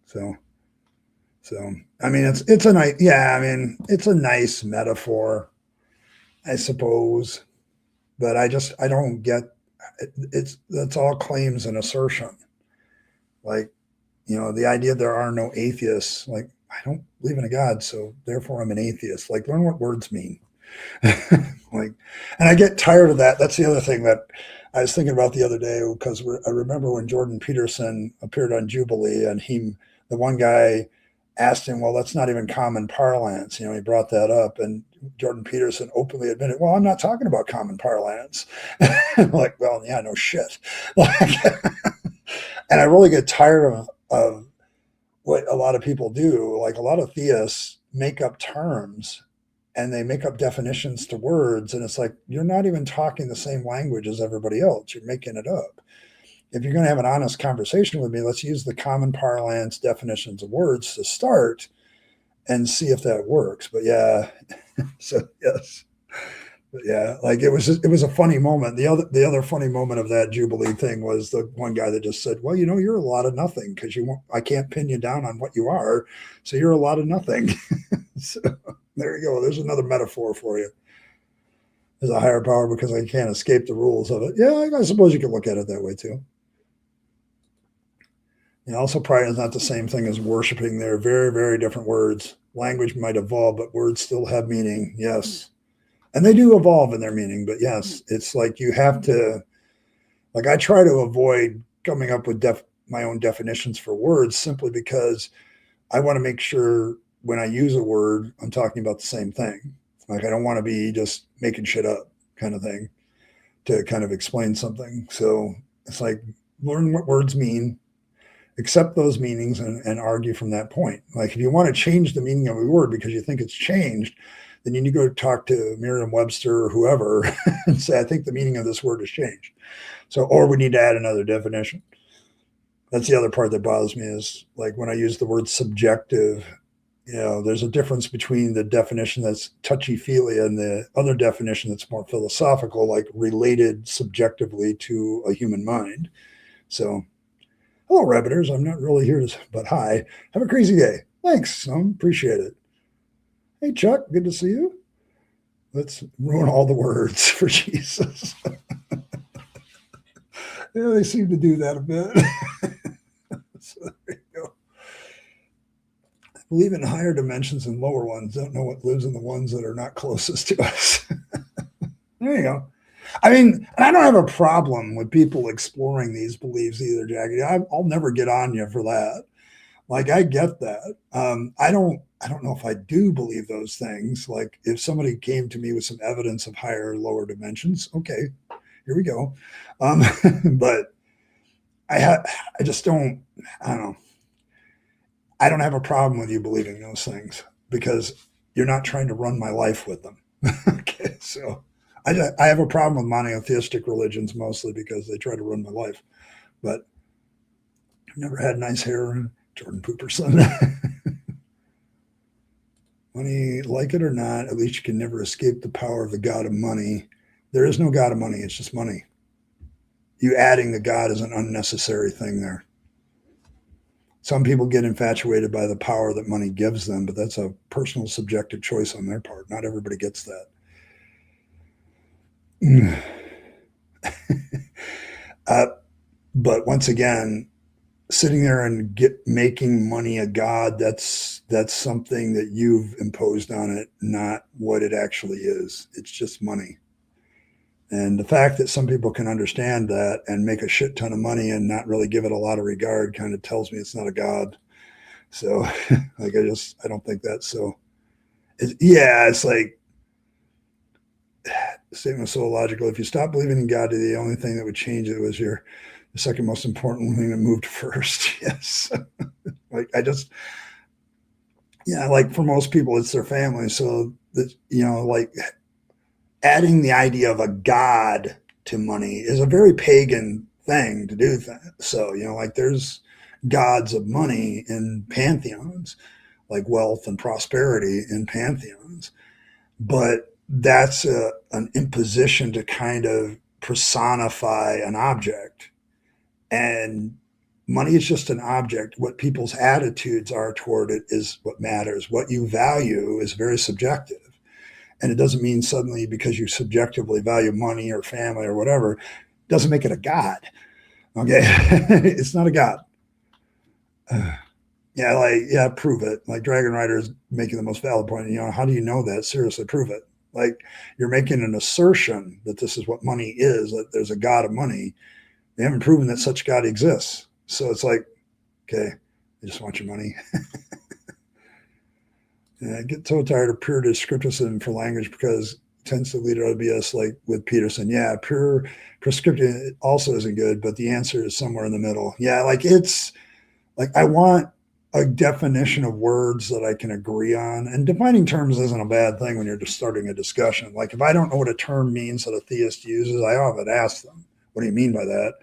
[SPEAKER 1] So, I mean, it's a nice, yeah, I mean, it's a nice metaphor, I suppose, but I don't get that's all claims and assertion. Like, the idea there are no atheists, like, I don't believe in a God, so therefore I'm an atheist. Like, learn what words mean. Like, and I get tired of that. That's the other thing that I was thinking about the other day, because I remember when Jordan Peterson appeared on Jubilee, and the one guy asked him, well, that's not even common parlance. He brought that up, and Jordan Peterson openly admitted, well, I'm not talking about common parlance. Like, well, yeah, no shit. Like, and I really get tired of what a lot of people do. Like, a lot of theists make up terms and they make up definitions to words, and it's like, you're not even talking the same language as everybody else. You're making it up. If you're going to have an honest conversation with me, let's use the common parlance definitions of words to start and see if that works. But yeah, so yes. But yeah, like, it was a funny moment. The other funny moment of that Jubilee thing was the one guy that just said, well, you're a lot of nothing, because I can't pin you down on what you are, so you're a lot of nothing. So there you go. There's another metaphor for you. There's a higher power because I can't escape the rules of it. Yeah, I suppose you could look at it that way too. Also, pride is not the same thing as worshiping. They're very, very different words. Language might evolve, but words still have meaning. Yes. And they do evolve in their meaning, but yes, it's like you have to, like, I try to avoid coming up with my own definitions for words, simply because I want to make sure when I use a word, I'm talking about the same thing. Like, I don't want to be just making shit up kind of thing to kind of explain something. So it's like, learn what words mean, accept those meanings, and argue from that point. Like, if you want to change the meaning of a word because you think it's changed, then you need to go talk to Merriam-Webster or whoever and say, I think the meaning of this word has changed. So, or we need to add another definition. That's the other part that bothers me, is like, when I use the word subjective, there's a difference between the definition that's touchy-feely and the other definition that's more philosophical, like related subjectively to a human mind. So, hello, Rabbiters. I'm not really here but hi. Have a crazy day. Thanks. Appreciate it. Hey, Chuck. Good to see you. Let's ruin all the words for Jesus. Yeah, they seem to do that a bit. So there you go. I believe in higher dimensions and lower ones. Don't know what lives in the ones that are not closest to us. There you go. I mean, and I don't have a problem with people exploring these beliefs either, Jackie. I'll never get on you for that. Like, I get that. I don't know if I do believe those things. Like, if somebody came to me with some evidence of higher or lower dimensions, okay, here we go. But I just don't. I don't know. I don't have a problem with you believing those things, because you're not trying to run my life with them. Okay, so I have a problem with monotheistic religions, mostly because they try to run my life. But I've never had nice hair, Jordan Pooperson. Money, like it or not, at least you can never escape the power of the god of money. There is no god of money. It's just money. You adding the god is an unnecessary thing there. Some people get infatuated by the power that money gives them, but that's a personal subjective choice on their part. Not everybody gets that. But once again, sitting there and making money a god, that's something that you've imposed on it, not what it actually is. It's just money. And the fact that some people can understand that and make a shit ton of money and not really give it a lot of regard kind of tells me it's not a god. So, like, I don't think that's so. It's like, the statement was so illogical. If you stop believing in God, the only thing that would change it was the second most important thing that moved first. Yes. Like, like, for most people, it's their family. So that, like, adding the idea of a god to money is a very pagan thing to do. So, like, there's gods of money in pantheons, like wealth and prosperity in pantheons. But that's an imposition to kind of personify an object. And money is just an object. What people's attitudes are toward it is what matters. What you value is very subjective. And it doesn't mean suddenly because you subjectively value money or family or whatever, doesn't make it a god. Okay. It's not a god. Yeah, prove it. Like Dragon Rider is making the most valid point. How do you know that? Seriously, prove it. Like you're making an assertion that this is what money is, that there's a god of money. They haven't proven that such God exists. So it's like, okay, I just want your money. I get so tired of pure descriptivism for language because it tends to lead to BS, like with Peterson. Yeah, pure prescriptive also isn't good, but the answer is somewhere in the middle. Yeah, like it's like I want a definition of words that I can agree on. And defining terms isn't a bad thing when you're just starting a discussion. Like if I don't know what a term means that a theist uses, I often ask them, what do you mean by that?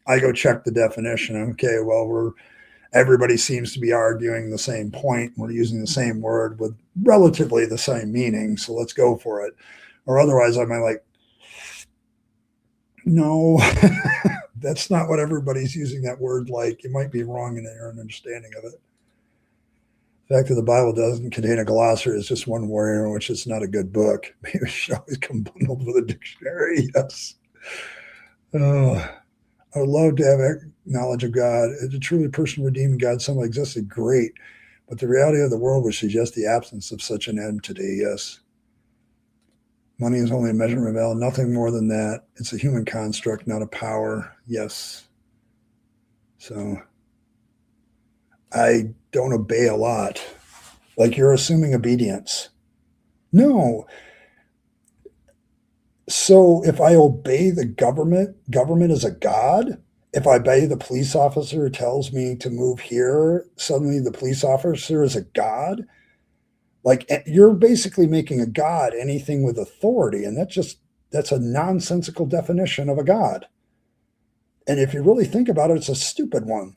[SPEAKER 1] I go check the definition. Okay, well, everybody seems to be arguing the same point. We're using the same word with relatively the same meaning. So let's go for it. Or otherwise I might like, no, that's not what everybody's using that word like. You might be wrong in your understanding of it. The fact that the Bible doesn't contain a glossary is just one warrior in which it's not a good book. Maybe it should always come bundled with a dictionary. Yes. Oh, I would love to have knowledge of God. If a truly personal redeeming God somehow existed, great. But the reality of the world would suggest the absence of such an entity, yes. Money is only a measurement of value, nothing more than that. It's a human construct, not a power, yes. So I don't obey a lot. Like you're assuming obedience. No. So if I obey the government is a god. If I obey the police officer who tells me to move here, suddenly the police officer is a god. Like you're basically making a god anything with authority. And that's a nonsensical definition of a god. And if you really think about it, it's a stupid one.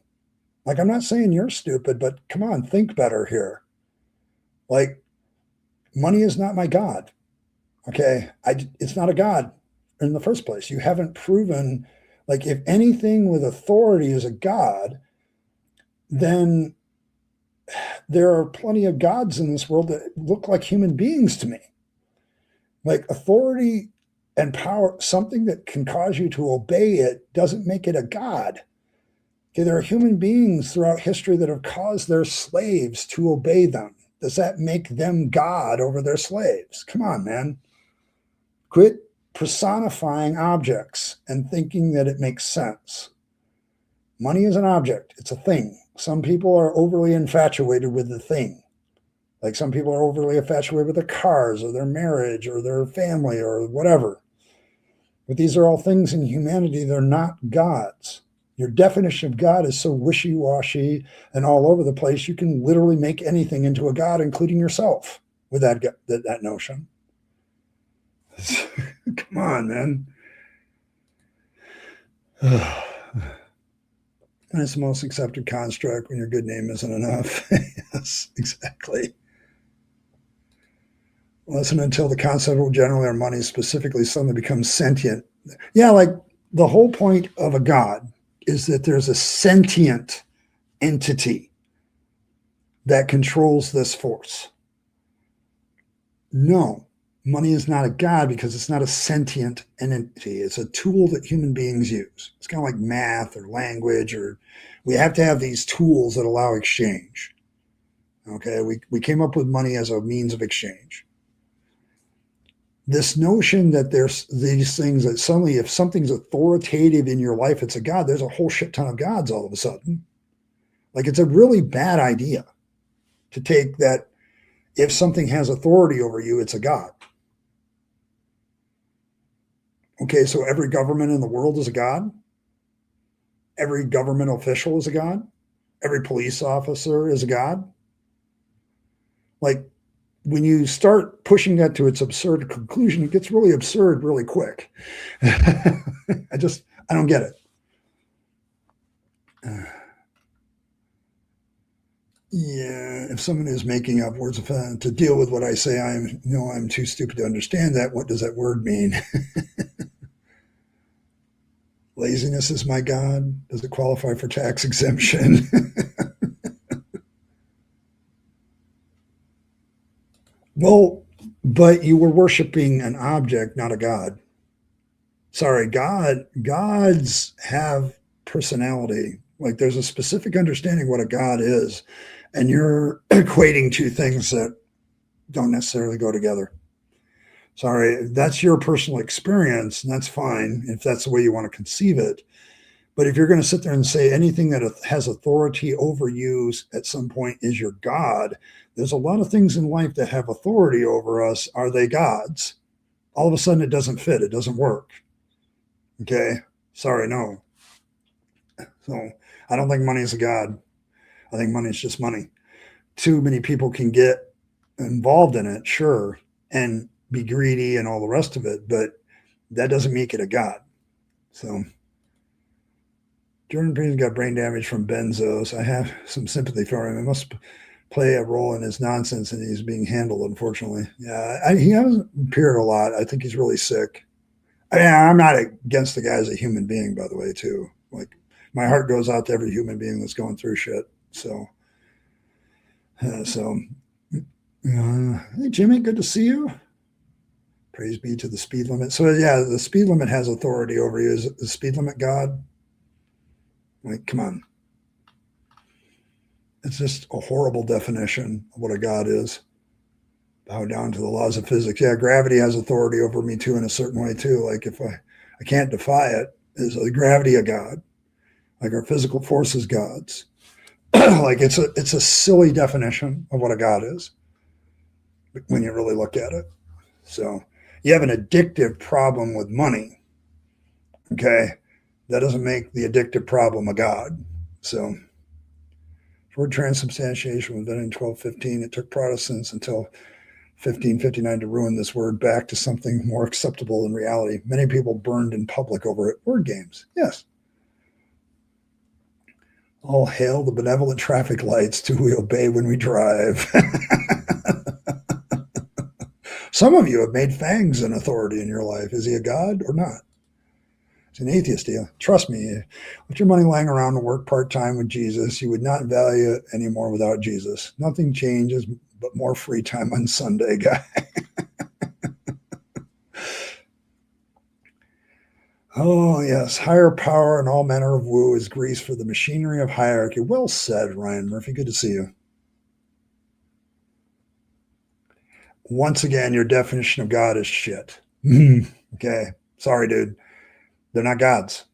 [SPEAKER 1] Like, I'm not saying you're stupid, but come on, think better here. Like, money is not my God. Okay. It's not a God in the first place. You haven't proven, like, if anything with authority is a God, then there are plenty of gods in this world that look like human beings to me. Like, authority and power, something that can cause you to obey it, doesn't make it a God. Okay, there are human beings throughout history that have caused their slaves to obey them. Does that make them God over their slaves? Come on, man. Quit personifying objects and thinking that it makes sense. Money is an object. It's a thing. Some people are overly infatuated with the thing. Like some people are overly infatuated with their cars or their marriage or their family or whatever. But these are all things in humanity. They're not gods. Your definition of God is so wishy-washy and all over the place, you can literally make anything into a god, including yourself, with that notion. Come on, man. And it's the most accepted construct when your good name isn't enough. Yes, exactly. Listen until the concept of generally or money specifically suddenly becomes sentient. Yeah, like the whole point of a god is that there's a sentient entity that controls this force. No, money is not a god because it's not a sentient entity. It's a tool that human beings use. It's kind of like math or language, or we have to have these tools that allow exchange. Okay, we came up with money as a means of exchange. This notion that there's these things that suddenly, if something's authoritative in your life, it's a god, there's a whole shit ton of gods all of a sudden. Like, it's a really bad idea to take that if something has authority over you, it's a god. Okay, so every government in the world is a god. Every government official is a god. Every police officer is a god. Like, when you start pushing that to its absurd conclusion, it gets really absurd really quick. I don't get it. Yeah, if someone is making up words to deal with what I say, I'm too stupid to understand that. What does that word mean? Laziness is my God. Does it qualify for tax exemption? Well, but you were worshiping an object, not a God. Sorry, gods have personality. Like there's a specific understanding what a God is, and you're equating two things that don't necessarily go together. Sorry, that's your personal experience, and that's fine if that's the way you want to conceive it. But if you're going to sit there and say anything that has authority over you at some point is your God, there's a lot of things in life that have authority over us. Are they gods? All of a sudden, it doesn't fit. It doesn't work. Okay. Sorry, no. So I don't think money is a God. I think money is just money. Too many people can get involved in it, sure, and be greedy and all the rest of it, but that doesn't make it a God. So Jordan Peterson got brain damage from benzos. I have some sympathy for him. It must play a role in his nonsense, and he's being handled, unfortunately. Yeah, he hasn't appeared a lot. I think he's really sick. I mean, I'm not against the guy as a human being, by the way, too. Like, my heart goes out to every human being that's going through shit. So, hey, Jimmy, good to see you. Praise be to the speed limit. So, yeah, the speed limit has authority over you. Is the speed limit God? Like, come on. It's just a horrible definition of what a God is. Bow down to the laws of physics. Yeah, gravity has authority over me too in a certain way too. Like if I can't defy it, is the gravity a God? Like our physical forces gods? Like it's a silly definition of what a God is when you really look at it. So you have an addictive problem with money. Okay, that doesn't make the addictive problem a God. So word transubstantiation was done in 1215. It took Protestants until 1559 to ruin this word back to something more acceptable in reality. Many people burned in public over it. Word games, yes. All hail the benevolent traffic lights to we obey when we drive. Some of you have made Fangs an authority in your life. Is he a god or not? He's an atheist, deal. Trust me, with your money lying around to work part-time with Jesus, you would not value it anymore without Jesus. Nothing changes but more free time on Sunday, guy. Oh, yes. Higher power and all manner of woo is grease for the machinery of hierarchy. Well said, Ryan Murphy. Good to see you. Once again, your definition of God is shit. Okay. Sorry, dude. They're not gods,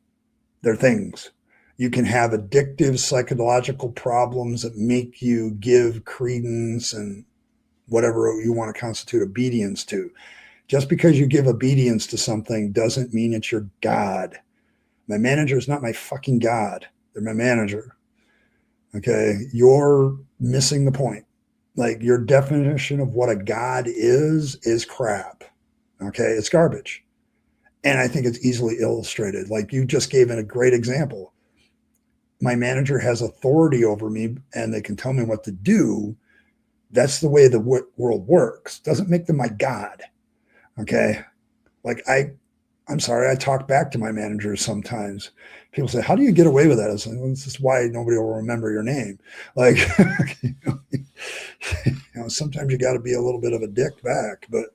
[SPEAKER 1] they're things. You can have addictive psychological problems that make you give credence and whatever you want to constitute obedience to. Just because you give obedience to something doesn't mean it's your God. My manager is not my fucking God. They're my manager. Okay. You're missing the point. Like your definition of what a God is crap. Okay. It's garbage. And I think it's easily illustrated. Like you just gave it a great example. My manager has authority over me and they can tell me what to do. That's the way the world works. Doesn't make them my God. Okay. Like I'm sorry, I talk back to my managers sometimes. People say, how do you get away with that? I was like, well, this is why nobody will remember your name. Like, sometimes you got to be a little bit of a dick back, but,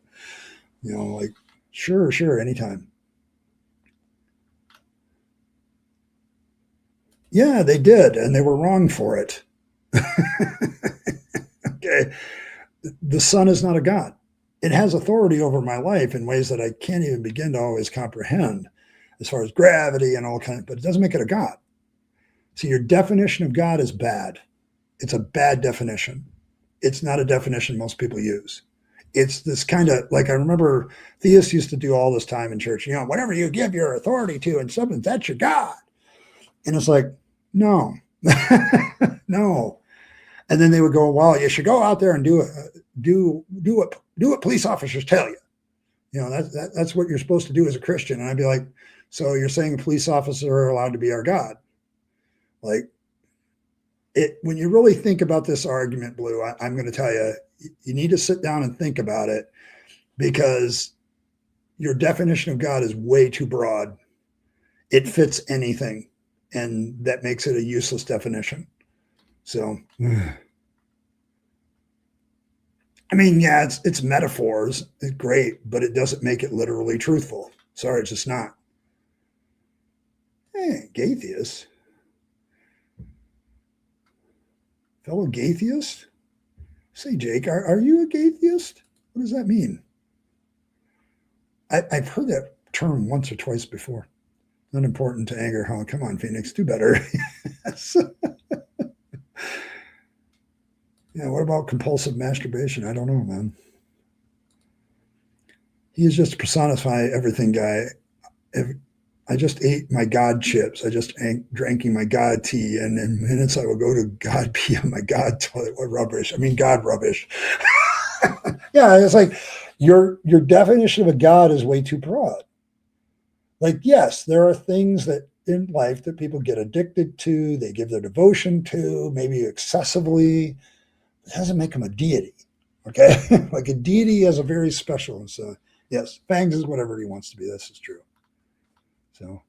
[SPEAKER 1] like, sure, anytime. Yeah, they did, and they were wrong for it. Okay. The sun is not a God. It has authority over my life in ways that I can't even begin to always comprehend, as far as gravity and all kinds, but it doesn't make it a God. So your definition of God is bad. It's a bad definition. It's not a definition most people use. It's this kind of like I remember theists used to do all this time in church. Whatever you give your authority to and something, that's your God. And it's like, no, no. And then they would go, well, you should go out there and do what police officers tell you. That's what you're supposed to do as a Christian. And I'd be like, so you're saying a police officer are allowed to be our God? Like, when you really think about this argument, Blue, I'm going to tell you, you need to sit down and think about it, because your definition of God is way too broad. It fits anything, and that makes it a useless definition. So, I mean, yeah, it's metaphors. It's great, but it doesn't make it literally truthful. Sorry, it's just not. Hey, Gaytheist. Fellow Gaytheist? Say, Jake, are you a Gaytheist? What does that mean? I've heard that term once or twice before. Not important to anger, huh? Come on, Phoenix, do better. Yes. Yeah, what about compulsive masturbation? I don't know, man. He is just personify everything guy. I just ate my God chips. I just drinking my God tea, and in minutes I will go to God pee on my God toilet. What rubbish. I mean, God rubbish. Yeah, it's like your definition of a God is way too broad. Like, yes, there are things that in life that people get addicted to, they give their devotion to, maybe excessively. It doesn't make them a deity. Okay. Like a deity has a very special. And so, yes, Fangs is whatever he wants to be. This is true. So,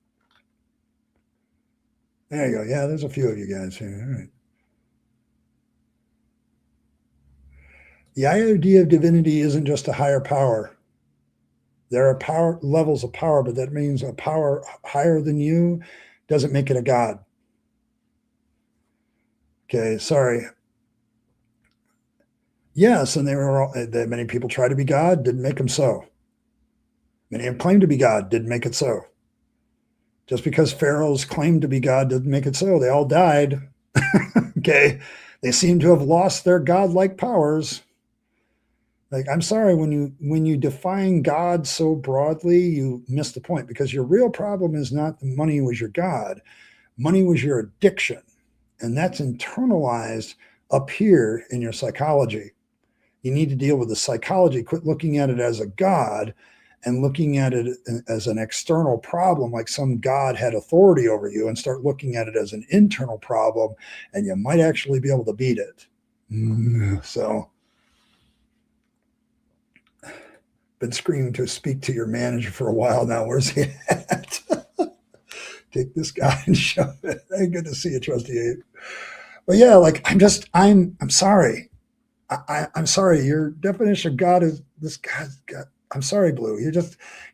[SPEAKER 1] there you go. Yeah, there's a few of you guys here. All right. The idea of divinity isn't just a higher power. There are power levels of power, but that means a power higher than you doesn't make it a God. Okay, sorry. Yes, and many people try to be God, didn't make them so. Many have claimed to be God, didn't make it so. Just because pharaohs claimed to be God didn't make it so. They all died. Okay, they seem to have lost their godlike powers. Like, I'm sorry, when you define God so broadly, you miss the point, because your real problem is not that money was your God. Money was your addiction, and that's internalized up here in your psychology. You need to deal with the psychology. Quit looking at it as a God and looking at it as an external problem, like some God had authority over you, and start looking at it as an internal problem, and you might actually be able to beat it. So, been screaming to speak to your manager for a while now. Where's he at? Take this guy and shove it. Hey, good to see you, Trusty Ape. But yeah, like, I'm sorry. I'm sorry. Your definition of God is this guy's God. I'm sorry, Blue. Your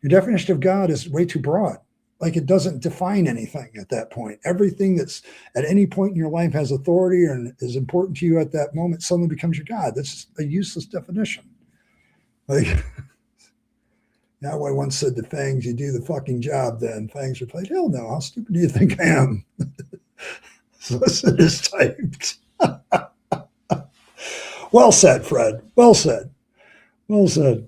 [SPEAKER 1] definition of God is way too broad. Like, it doesn't define anything at that point. Everything that's at any point in your life has authority and is important to you at that moment suddenly becomes your God. That's a useless definition. Like, now I once said to Fangs, you do the fucking job then. Fangs replied, hell no, how stupid do you think I am? Solicit is typed. Well said, Fred. Well said. Well said.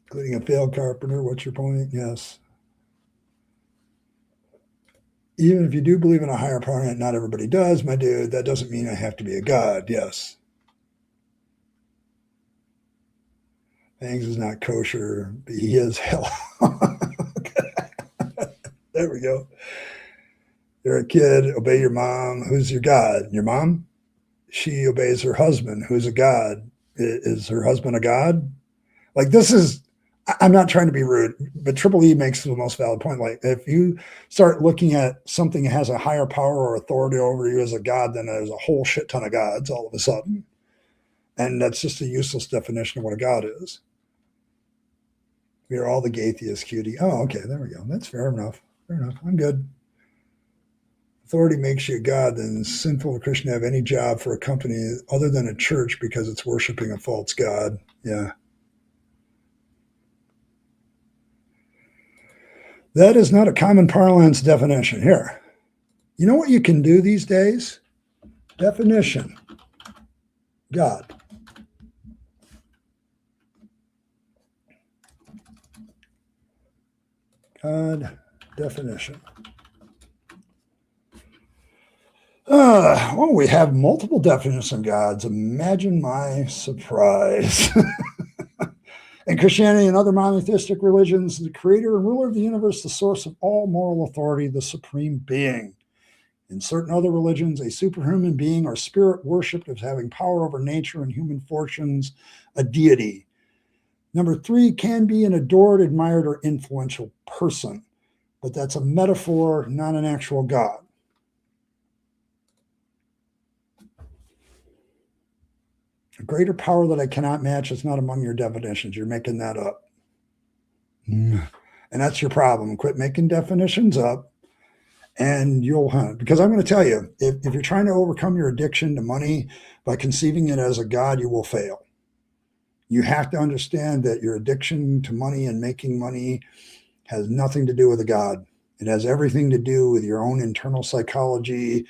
[SPEAKER 1] Including a failed carpenter. What's your point? Yes. Even if you do believe in a higher power, and not everybody does, my dude, that doesn't mean I have to be a god. Yes. Fangs is not kosher, but he is hell. There we go. You're a kid, obey your mom. Who's your god? Your mom? She obeys her husband, who's a god. Is her husband a god? Like, this is, I'm not trying to be rude, but Triple E makes the most valid point. Like, if you start looking at something that has a higher power or authority over you as a god, then there's a whole shit ton of gods all of a sudden. And that's just a useless definition of what a god is. We are all the Gaytheist, cutie. Oh, okay, there we go. That's fair enough. Fair enough. I'm good. Authority makes you a god, then it's sinful for a Christian to have any job for a company other than a church because it's worshiping a false god. Yeah. That is not a common parlance definition. Here, you know what you can do these days? Definition. God. God definition. Well, we have multiple definitions of gods. Imagine my surprise. In Christianity and other monotheistic religions, the creator and ruler of the universe, the source of all moral authority, the supreme being. In certain other religions, a superhuman being or spirit worshipped as having power over nature and human fortunes, a deity. Number 3 can be an adored, admired, or influential person, but that's a metaphor, not an actual God. A greater power that I cannot match is not among your definitions. You're making that up. And that's your problem. Quit making definitions up and you'll hunt. Because I'm going to tell you, if you're trying to overcome your addiction to money by conceiving it as a God, you will fail. You have to understand that your addiction to money and making money has nothing to do with a God. It has everything to do with your own internal psychology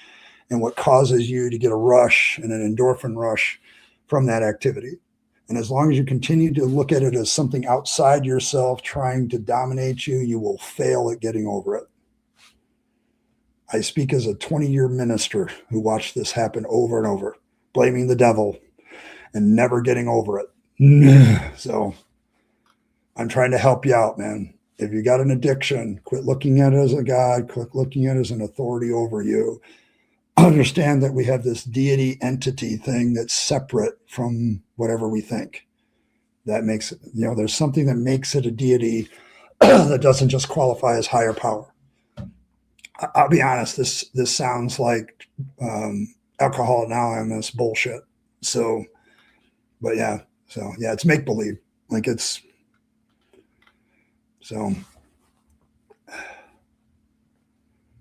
[SPEAKER 1] and what causes you to get a rush and an endorphin rush from that activity. And as long as you continue to look at it as something outside yourself trying to dominate you, you will fail at getting over it. I speak as a 20-year minister who watched this happen over and over, blaming the devil and never getting over it. So I'm trying to help you out, man. If you got an addiction, quit looking at it as a God, quit looking at it as an authority over you. Understand that we have this deity entity thing that's separate from whatever we think. That makes it, there's something that makes it a deity that doesn't just qualify as higher power. I'll be honest, this sounds like Alcohol Anonymous bullshit. So, but yeah, it's make believe. Like it's so.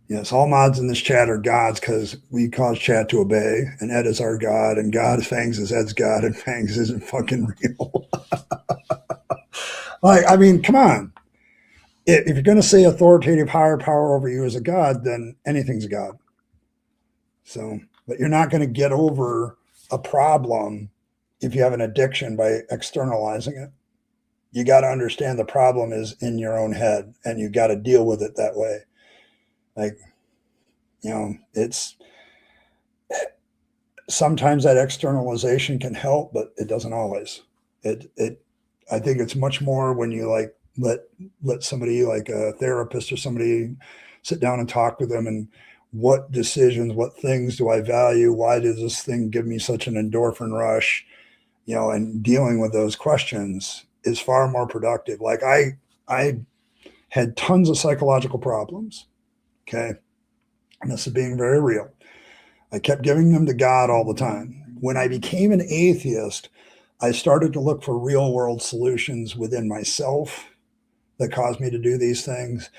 [SPEAKER 1] Yes, all mods in this chat are gods because we cause chat to obey, and Ed is our God, and God is Fangs is Ed's God, and Fangs isn't fucking real. Come on. If you're going to say authoritative higher power over you is a God, then anything's a God. So, but you're not going to get over a problem if you have an addiction by externalizing it. You got to understand the problem is in your own head, and you got to deal with it that way. It's sometimes that externalization can help, but it doesn't always. I think it's much more when you let somebody like a therapist or somebody sit down and talk with them and what decisions, what things do I value? Why does this thing give me such an endorphin rush? And dealing with those questions is far more productive. Like I had tons of psychological problems. Okay. And this is being very real. I kept giving them to God all the time. When I became an atheist, I started to look for real world solutions within myself that caused me to do these things.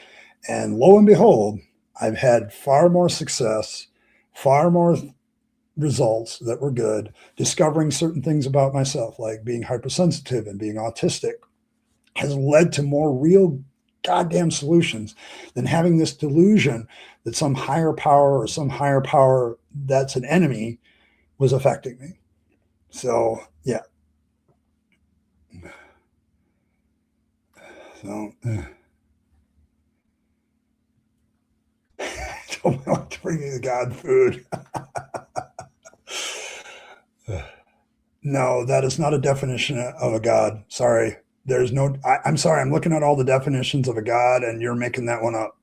[SPEAKER 1] And lo and behold, I've had far more success, far more results that were good, discovering certain things about myself, like being hypersensitive and being autistic, has led to more real goddamn solutions than having this delusion that some higher power that's an enemy was affecting me. So, yeah. So, don't want to bring you the God food. No, that is not a definition of a God. Sorry. There's no, I'm sorry. I'm looking at all the definitions of a God and you're making that one up.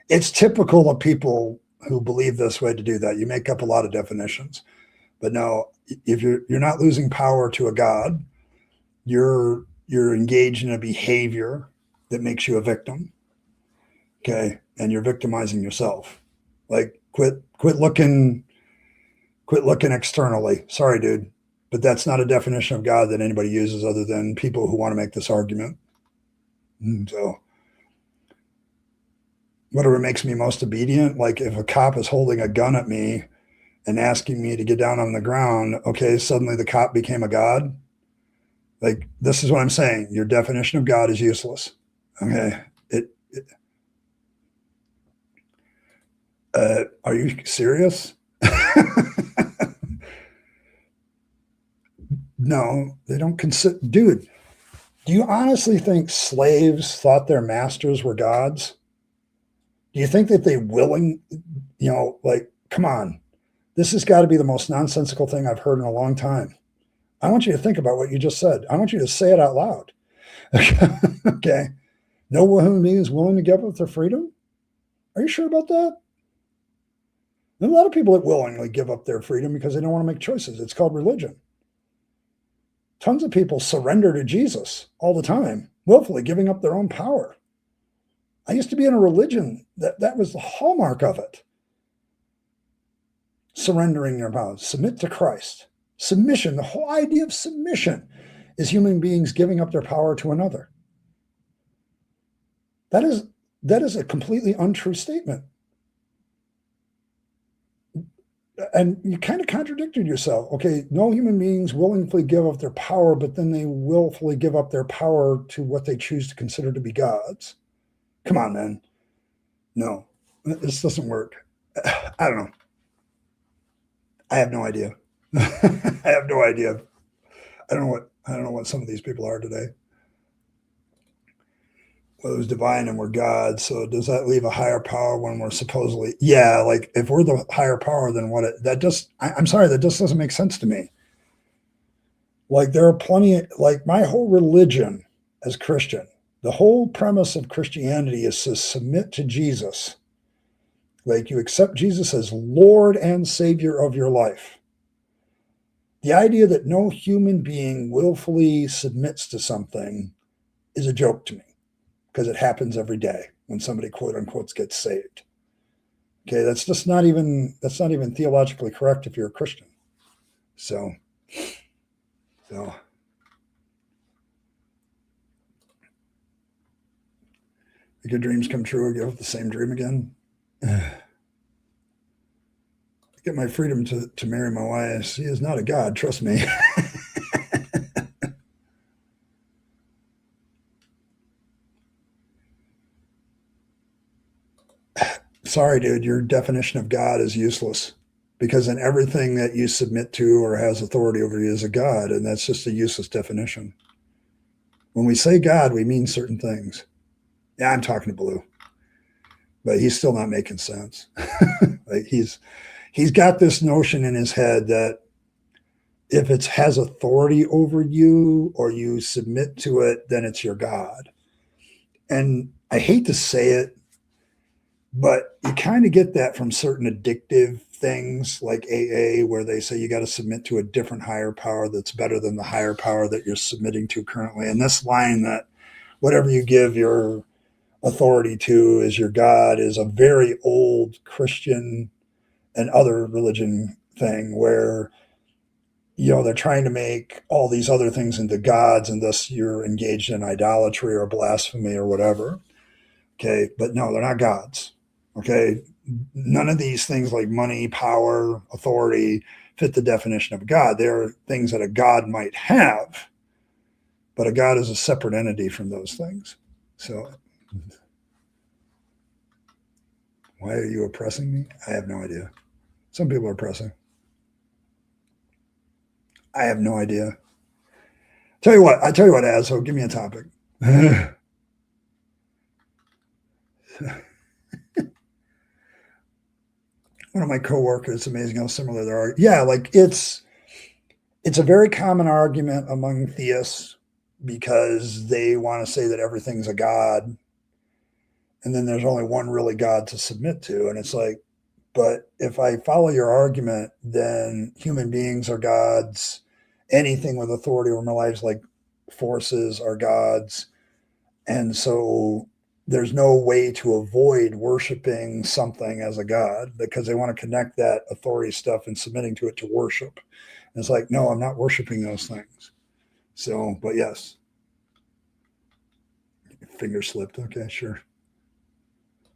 [SPEAKER 1] It's typical of people who believe this way to do that. You make up a lot of definitions, but no, if you're not losing power to a God, you're engaged in a behavior that makes you a victim. Okay. And you're victimizing yourself. Like quit looking externally. Sorry, dude. But that's not a definition of God that anybody uses other than people who want to make this argument. So whatever makes me most obedient, like if a cop is holding a gun at me and asking me to get down on the ground, okay, suddenly the cop became a God. Like, this is what I'm saying. Your definition of God is useless. Okay. Are you serious? No, they don't consider. Dude, do you honestly think slaves thought their masters were gods? Do you think that they come on. This has got to be the most nonsensical thing I've heard in a long time. I want you to think about what you just said. I want you to say it out loud. Okay. No human being is willing to give up their freedom? Are you sure about that? There are a lot of people that willingly give up their freedom because they don't want to make choices. It's called religion. Tons of people surrender to Jesus all the time, willfully giving up their own power. I used to be in a religion that was the hallmark of it. Surrendering your power, submit to Christ. Submission, the whole idea of submission is human beings giving up their power to another. That is a completely untrue statement. And you kind of contradicted yourself. Okay, no human beings willingly give up their power, but then they willfully give up their power to what they choose to consider to be gods. Come on, man. No, this doesn't work. I don't know. I have no idea. I have no idea. I don't know what some of these people are today. Well, it was divine and we're God. So does that leave a higher power when we're supposedly, yeah, like if we're the higher power, then I'm sorry, that just doesn't make sense to me. Like there are plenty, like my whole religion as Christian, the whole premise of Christianity is to submit to Jesus. Like you accept Jesus as Lord and Savior of your life. The idea that no human being willfully submits to something is a joke to me because it happens every day when somebody quote unquote gets saved. Okay, that's not even theologically correct if you're a Christian. So make your dreams come true or give up the same dream again. Get my freedom to marry my wife. He is not a god, trust me. Sorry, dude, your definition of God is useless because then everything that you submit to or has authority over you is a god, and that's just a useless definition. When we say God, we mean certain things. Yeah, I'm talking to Blue, but he's still not making sense. Like he's got this notion in his head that if it has authority over you or you submit to it, then it's your God. And I hate to say it, but you kind of get that from certain addictive things like AA, where they say you got to submit to a different higher power that's better than the higher power that you're submitting to currently. And this line that whatever you give your authority to is your God is a very old Christian and other religion thing where they're trying to make all these other things into gods, and thus you're engaged in idolatry or blasphemy or whatever. Okay, but no, they're not gods. Okay, none of these things like money, power, authority fit the definition of a god. They're things that a god might have, but a god is a separate entity from those things. So why are you oppressing me? I have no idea. Some people are oppressing. I have no idea. I tell you what, asshole, give me a topic. One of my coworkers, it's amazing how similar they are. Yeah, like it's a very common argument among theists because they want to say that everything's a god. And then there's only one really God to submit to. And it's like, but if I follow your argument, then human beings are gods. Anything with authority over my life, like forces, are gods. And so there's no way to avoid worshiping something as a god because they want to connect that authority stuff and submitting to it to worship. And it's like, no, I'm not worshiping those things. So, but yes. Finger slipped. Okay, sure.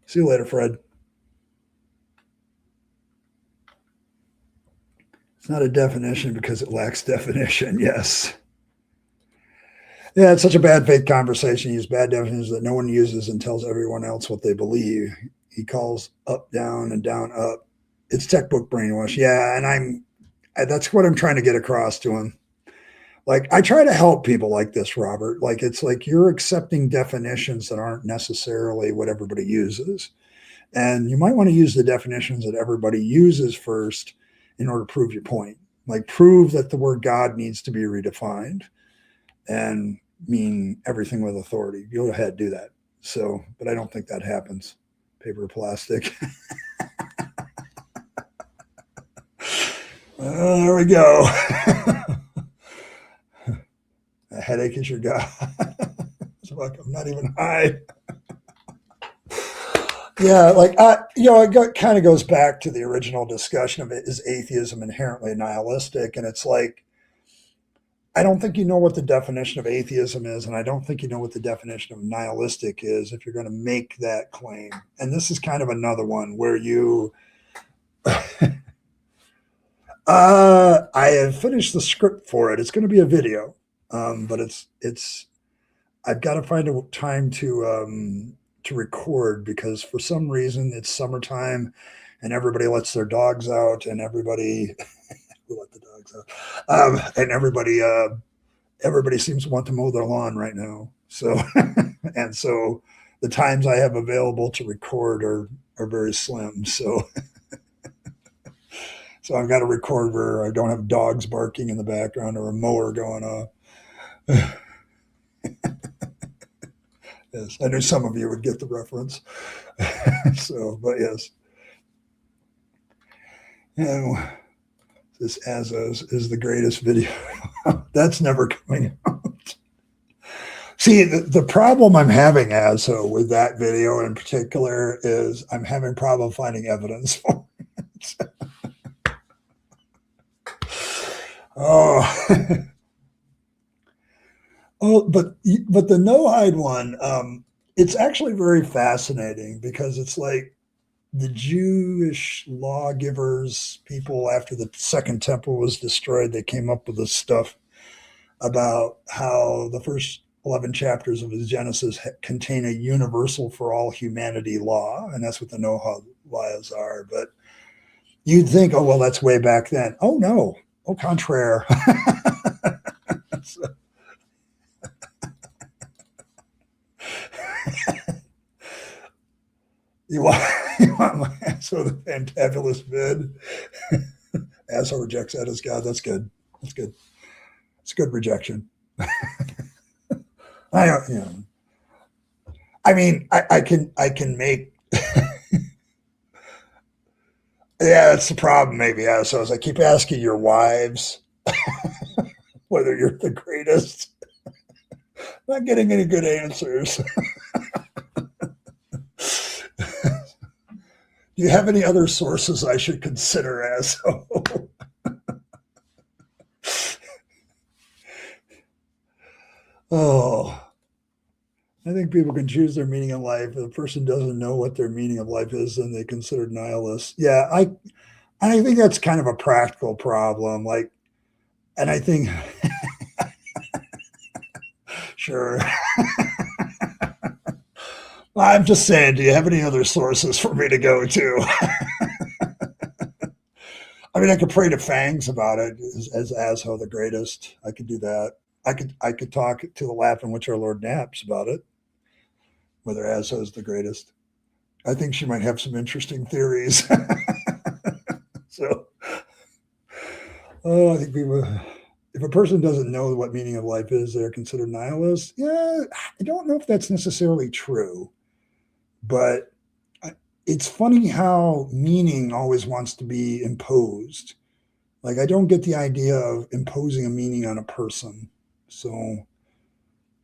[SPEAKER 1] See you later, Fred. It's not a definition because it lacks definition. Yes. Yeah, it's such a bad faith conversation. Use bad definitions that no one uses and tells everyone else what they believe. He calls up, down, and down, up. It's textbook brainwash. Yeah, and that's what I'm trying to get across to him. Like, I try to help people like this, Robert. Like, it's like you're accepting definitions that aren't necessarily what everybody uses. And you might want to use the definitions that everybody uses first in order to prove your point. Like, prove that the word God needs to be redefined and mean everything with authority. Go ahead, do that. So, but I don't think that happens. Paper or plastic. There we go. A headache is your god. It's like I'm not even high. Yeah, it kind of goes back to the original discussion of it. Is atheism inherently nihilistic? And it's like, I don't think you know what the definition of atheism is, and I don't think you know what the definition of nihilistic is if you're going to make that claim. And this is kind of another one where you. I have finished the script for it. It's going to be a video, but it's. I've got to find a time to record because for some reason it's summertime, and everybody lets their dogs out, and everybody who let the dogs out, and everybody seems to want to mow their lawn right now. So, and so the times I have available to record are very slim. So, so I've got to record where I don't have dogs barking in the background or a mower going off. Yes, I knew some of you would get the reference. So, but yes. And this Azos is the greatest video. That's never coming out. See, the problem I'm having, Azo, with that video in particular is I'm having problem finding evidence for it. Oh. Oh, but the no-hide one, it's actually very fascinating because it's like the Jewish lawgivers, people after the Second Temple was destroyed, they came up with this stuff about how the first 11 chapters of his Genesis contain a universal for all humanity law, and that's what the no-hide laws are. But you'd think, oh, well, that's way back then. Oh, no. Au contraire. So, you want my asshole the fantabulous vid? Asshole rejects that as God. That's good. That's good. It's good rejection. I don't, I mean, I can make. Yeah, that's the problem. Maybe assholes. I keep asking your wives whether you're the greatest. Not getting any good answers. Do you have any other sources I should consider, asshole? Oh, I think people can choose their meaning of life. If a person doesn't know what their meaning of life is, then they consider nihilists. Yeah, I think that's kind of a practical problem. Like, and I think, sure. I'm just saying, do you have any other sources for me to go to? I mean, I could pray to Fangs about it as Asho the greatest. I could do that. I could talk to the Laughing Witch Our Lord Naps about it, whether Asho is the greatest. I think she might have some interesting theories. So, I think people, if a person doesn't know what meaning of life is, they're considered nihilists. Yeah, I don't know if that's necessarily true, but it's funny how meaning always wants to be imposed. Like, I don't get the idea of imposing a meaning on a person. So,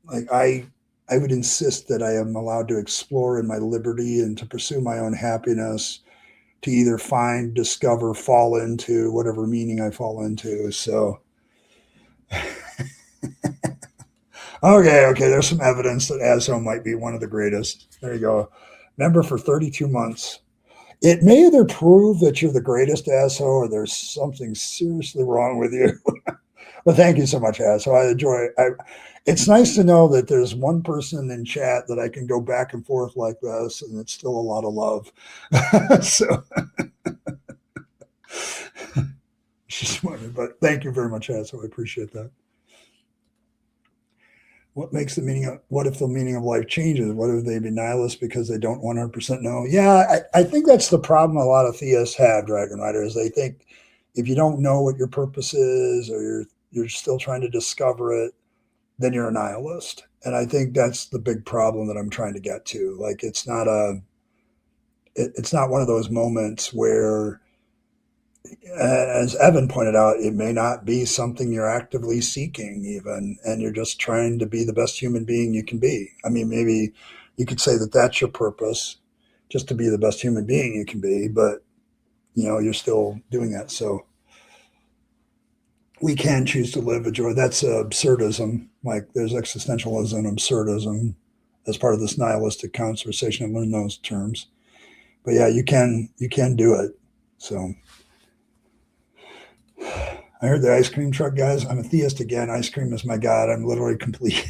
[SPEAKER 1] like, I would insist that I am allowed to explore in my liberty and to pursue my own happiness, to either find, discover, fall into whatever meaning I fall into. So, okay, there's some evidence that Asho might be one of the greatest. There you go. Member for 32 months. It may either prove that you're the greatest, Asho, or there's something seriously wrong with you. But thank you so much, Asho. I enjoy it. It's nice to know that there's one person in chat that I can go back and forth like this, and it's still a lot of love. So, just wondered, but thank you very much, Asho. I appreciate that. What makes the meaning of, what if the meaning of life changes? What if they be nihilists because they don't 100% know? Yeah, I think that's the problem a lot of theists have, Dragon Riders. They think if you don't know what your purpose is, or you're still trying to discover it, then you're a nihilist. And I think that's the big problem that I'm trying to get to. Like, it's not one of those moments where as Evan pointed out, it may not be something you're actively seeking, even, and you're just trying to be the best human being you can be. I mean, maybe you could say that that's your purpose, just to be the best human being you can be, but you're still doing that. So we can choose to live a joy. That's absurdism. Like there's existentialism and absurdism as part of this nihilistic conversation. I learned those terms, but yeah, you can do it. So I heard the ice cream truck guys. I'm a theist again. Ice cream is my god. I'm literally complete.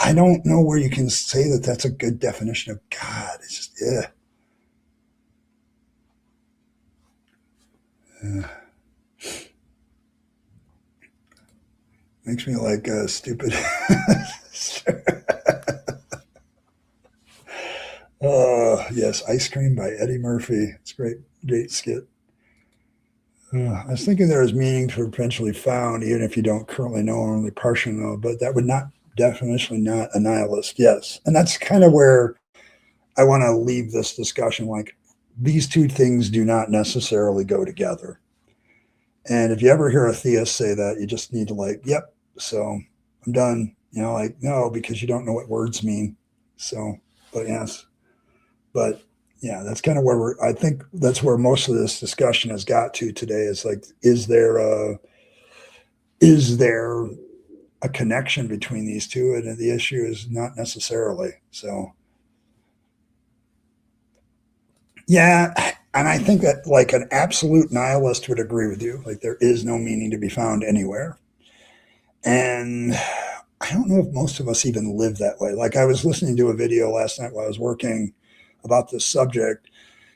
[SPEAKER 1] I don't know where you can say that that's a good definition of God. It's just yeah. Makes me like stupid. Yes, Ice Cream by Eddie Murphy. It's a great skit. I was thinking there is meaning to potentially found, even if you don't currently know or only partially know, but that would not definitionally not a nihilist. Yes. And that's kind of where I want to leave this discussion. Like these two things do not necessarily go together. And if you ever hear a theist say that, you just need to like, yep, so I'm done. Like, no, because you don't know what words mean. So, but yes. But yeah, that's kind of where I think that's where most of this discussion has got to today is like, is there a connection between these two? And the issue is not necessarily. So yeah. And I think that like an absolute nihilist would agree with you. Like there is no meaning to be found anywhere. And I don't know if most of us even live that way. Like I was listening to a video last night while I was working about this subject,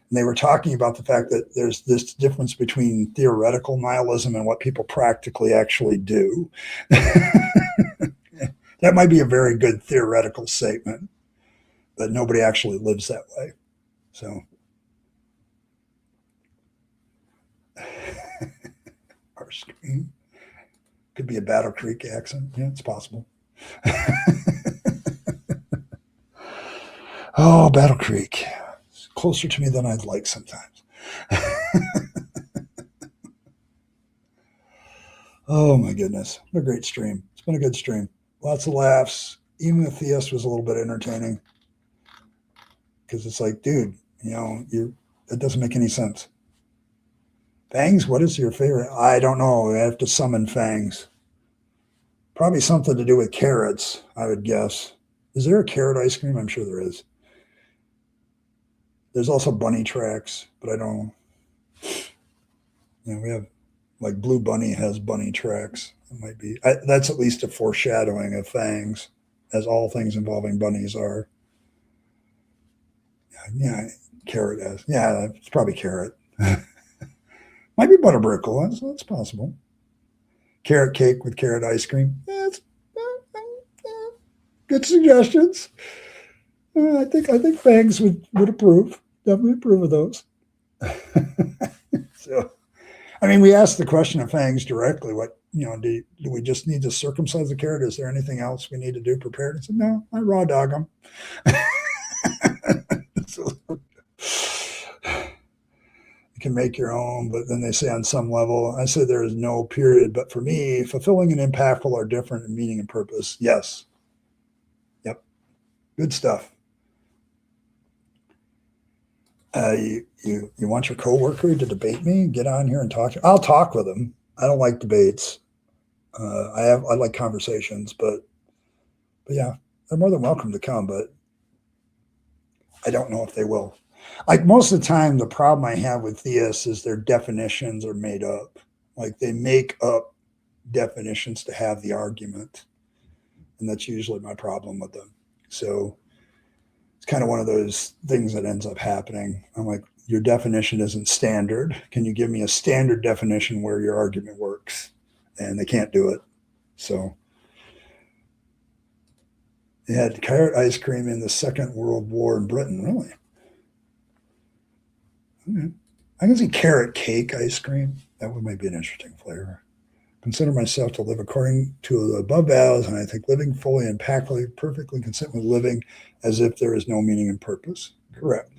[SPEAKER 1] and they were talking about the fact that there's this difference between theoretical nihilism and what people practically actually do. That might be a very good theoretical statement, but nobody actually lives that way. So, our screen could be a Battle Creek accent. Yeah, it's possible. Oh, Battle Creek. It's closer to me than I'd like sometimes. Oh my goodness. What a great stream. It's been a good stream. Lots of laughs. Even the theist was a little bit entertaining. Because it's like, dude, that doesn't make any sense. Fangs, what is your favorite? I don't know. I have to summon Fangs. Probably something to do with carrots, I would guess. Is there a carrot ice cream? I'm sure there is. There's also bunny tracks, but I don't. We have like Blue Bunny has bunny tracks. It might be that's at least a foreshadowing of Fangs, as all things involving bunnies are. Yeah, carrot has. Yeah, it's probably carrot. Might be butterbrickle. That's possible. Carrot cake with carrot ice cream. Yeah, it's, good suggestions. I think Fangs would approve. Definitely approve of those. So, I mean, we asked the question of Fangs directly. What do we just need to circumcise the carrot? Is there anything else we need to do prepared? I said, no, I raw dog them. So, you can make your own, but then they say on some level, I say there is no period. But for me, fulfilling and impactful are different in meaning and purpose. Yes. Yep. Good stuff. You want your coworker to debate me? Get on here and talk. I'll talk with them. I don't like debates. I like conversations, but yeah, they're more than welcome to come. But I don't know if they will. Like most of the time, the problem I have with theists is their definitions are made up. Like they make up definitions to have the argument, and that's usually my problem with them. So it's kind of one of those things that ends up happening. I'm like, your definition isn't standard. Can you give me a standard definition where your argument works? And they can't do it. So they had carrot ice cream in the Second World War in Britain. Really? Okay. I can see carrot cake ice cream. That would might be an interesting flavor. Consider myself to live according to the above vows, and I think living fully and perfectly consistent with living as if there is no meaning and purpose. Correct.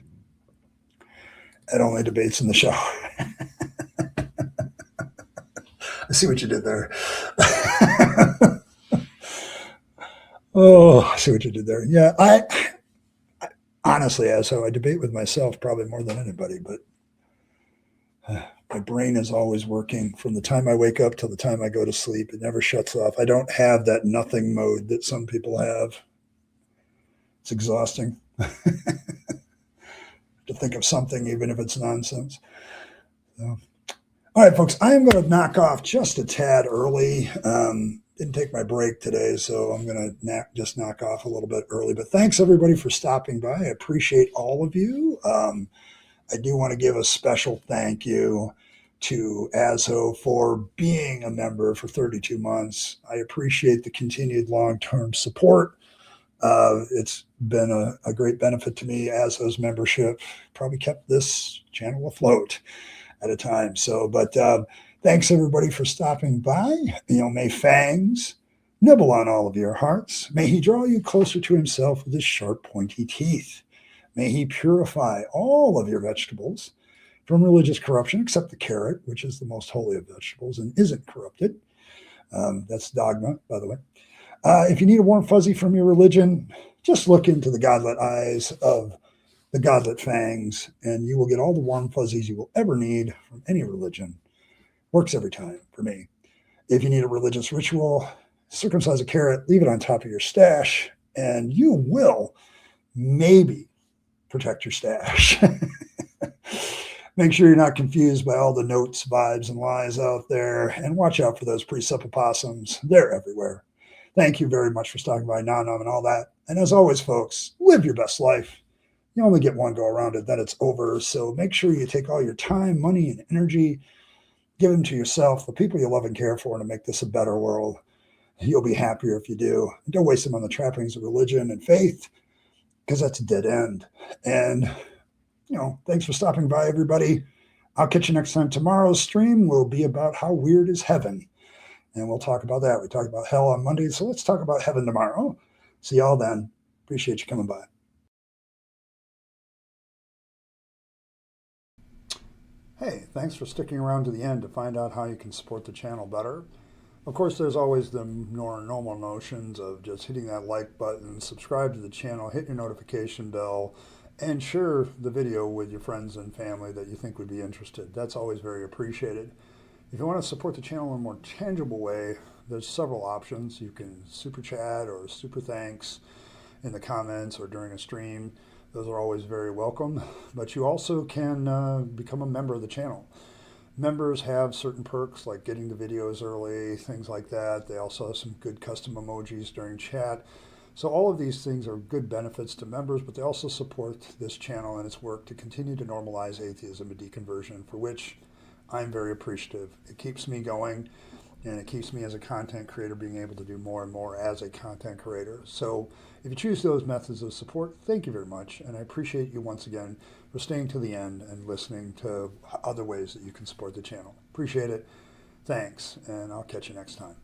[SPEAKER 1] It only debates in the shower. I see what you did there. Oh, I see what you did there. Yeah, I honestly, so I debate with myself probably more than anybody, but my brain is always working from the time I wake up till the time I go to sleep. It never shuts off. I don't have that nothing mode that some people have. It's exhausting to think of something, even if it's nonsense. So, all right, folks, I am going to knock off just a tad early. Didn't take my break today, so I'm going to just knock off a little bit early. But thanks, everybody, for stopping by. I appreciate all of you. I do want to give a special thank you to Azo for being a member for 32 months. I appreciate the continued long-term support. It's been a great benefit to me. Azo's membership probably kept this channel afloat at a time. So, but thanks everybody for stopping by. May Fangs nibble on all of your hearts. May he draw you closer to himself with his sharp, pointy teeth. May he purify all of your vegetables from religious corruption, except the carrot, which is the most holy of vegetables and isn't corrupted. That's dogma, by the way. If you need a warm fuzzy from your religion, just look into the godlet eyes of the godlet Fangs, and you will get all the warm fuzzies you will ever need from any religion. Works every time for me. If you need a religious ritual, circumcise a carrot, leave it on top of your stash, and you will maybe protect your stash. Make sure you're not confused by all the notes, vibes, and lies out there, and watch out for those presuppossums. They're everywhere. Thank you very much for stopping by, Nom and all that. And as always, folks, live your best life. You only get one go around it, then it's over. So make sure you take all your time, money, and energy, give them to yourself, the people you love and care for, to make this a better world. You'll be happier if you do. And don't waste them on the trappings of religion and faith, because that's a dead end. And, thanks for stopping by, everybody. I'll catch you next time. Tomorrow's stream will be about how weird is heaven. And we'll talk about that. We talked about hell on Monday, so let's talk about heaven tomorrow. See y'all then. Appreciate you coming by. Hey, thanks for sticking around to the end to find out how you can support the channel better. Of course, there's always the normal notions of just hitting that like button, subscribe to the channel, hit your notification bell, and share the video with your friends and family that you think would be interested. That's always very appreciated. If you want to support the channel in a more tangible way, there's several options. You can super chat or super thanks in the comments or during a stream. Those are always very welcome. But you also can become a member of the channel. Members have certain perks like getting the videos early, things like that. They also have some good custom emojis during chat. So all of these things are good benefits to members, but they also support this channel and its work to continue to normalize atheism and deconversion, for which I'm very appreciative. It keeps me going, and it keeps me as a content creator being able to do more and more as a content creator. So if you choose those methods of support, thank you very much. And I appreciate you once again for staying to the end and listening to other ways that you can support the channel. Appreciate it. Thanks, and I'll catch you next time.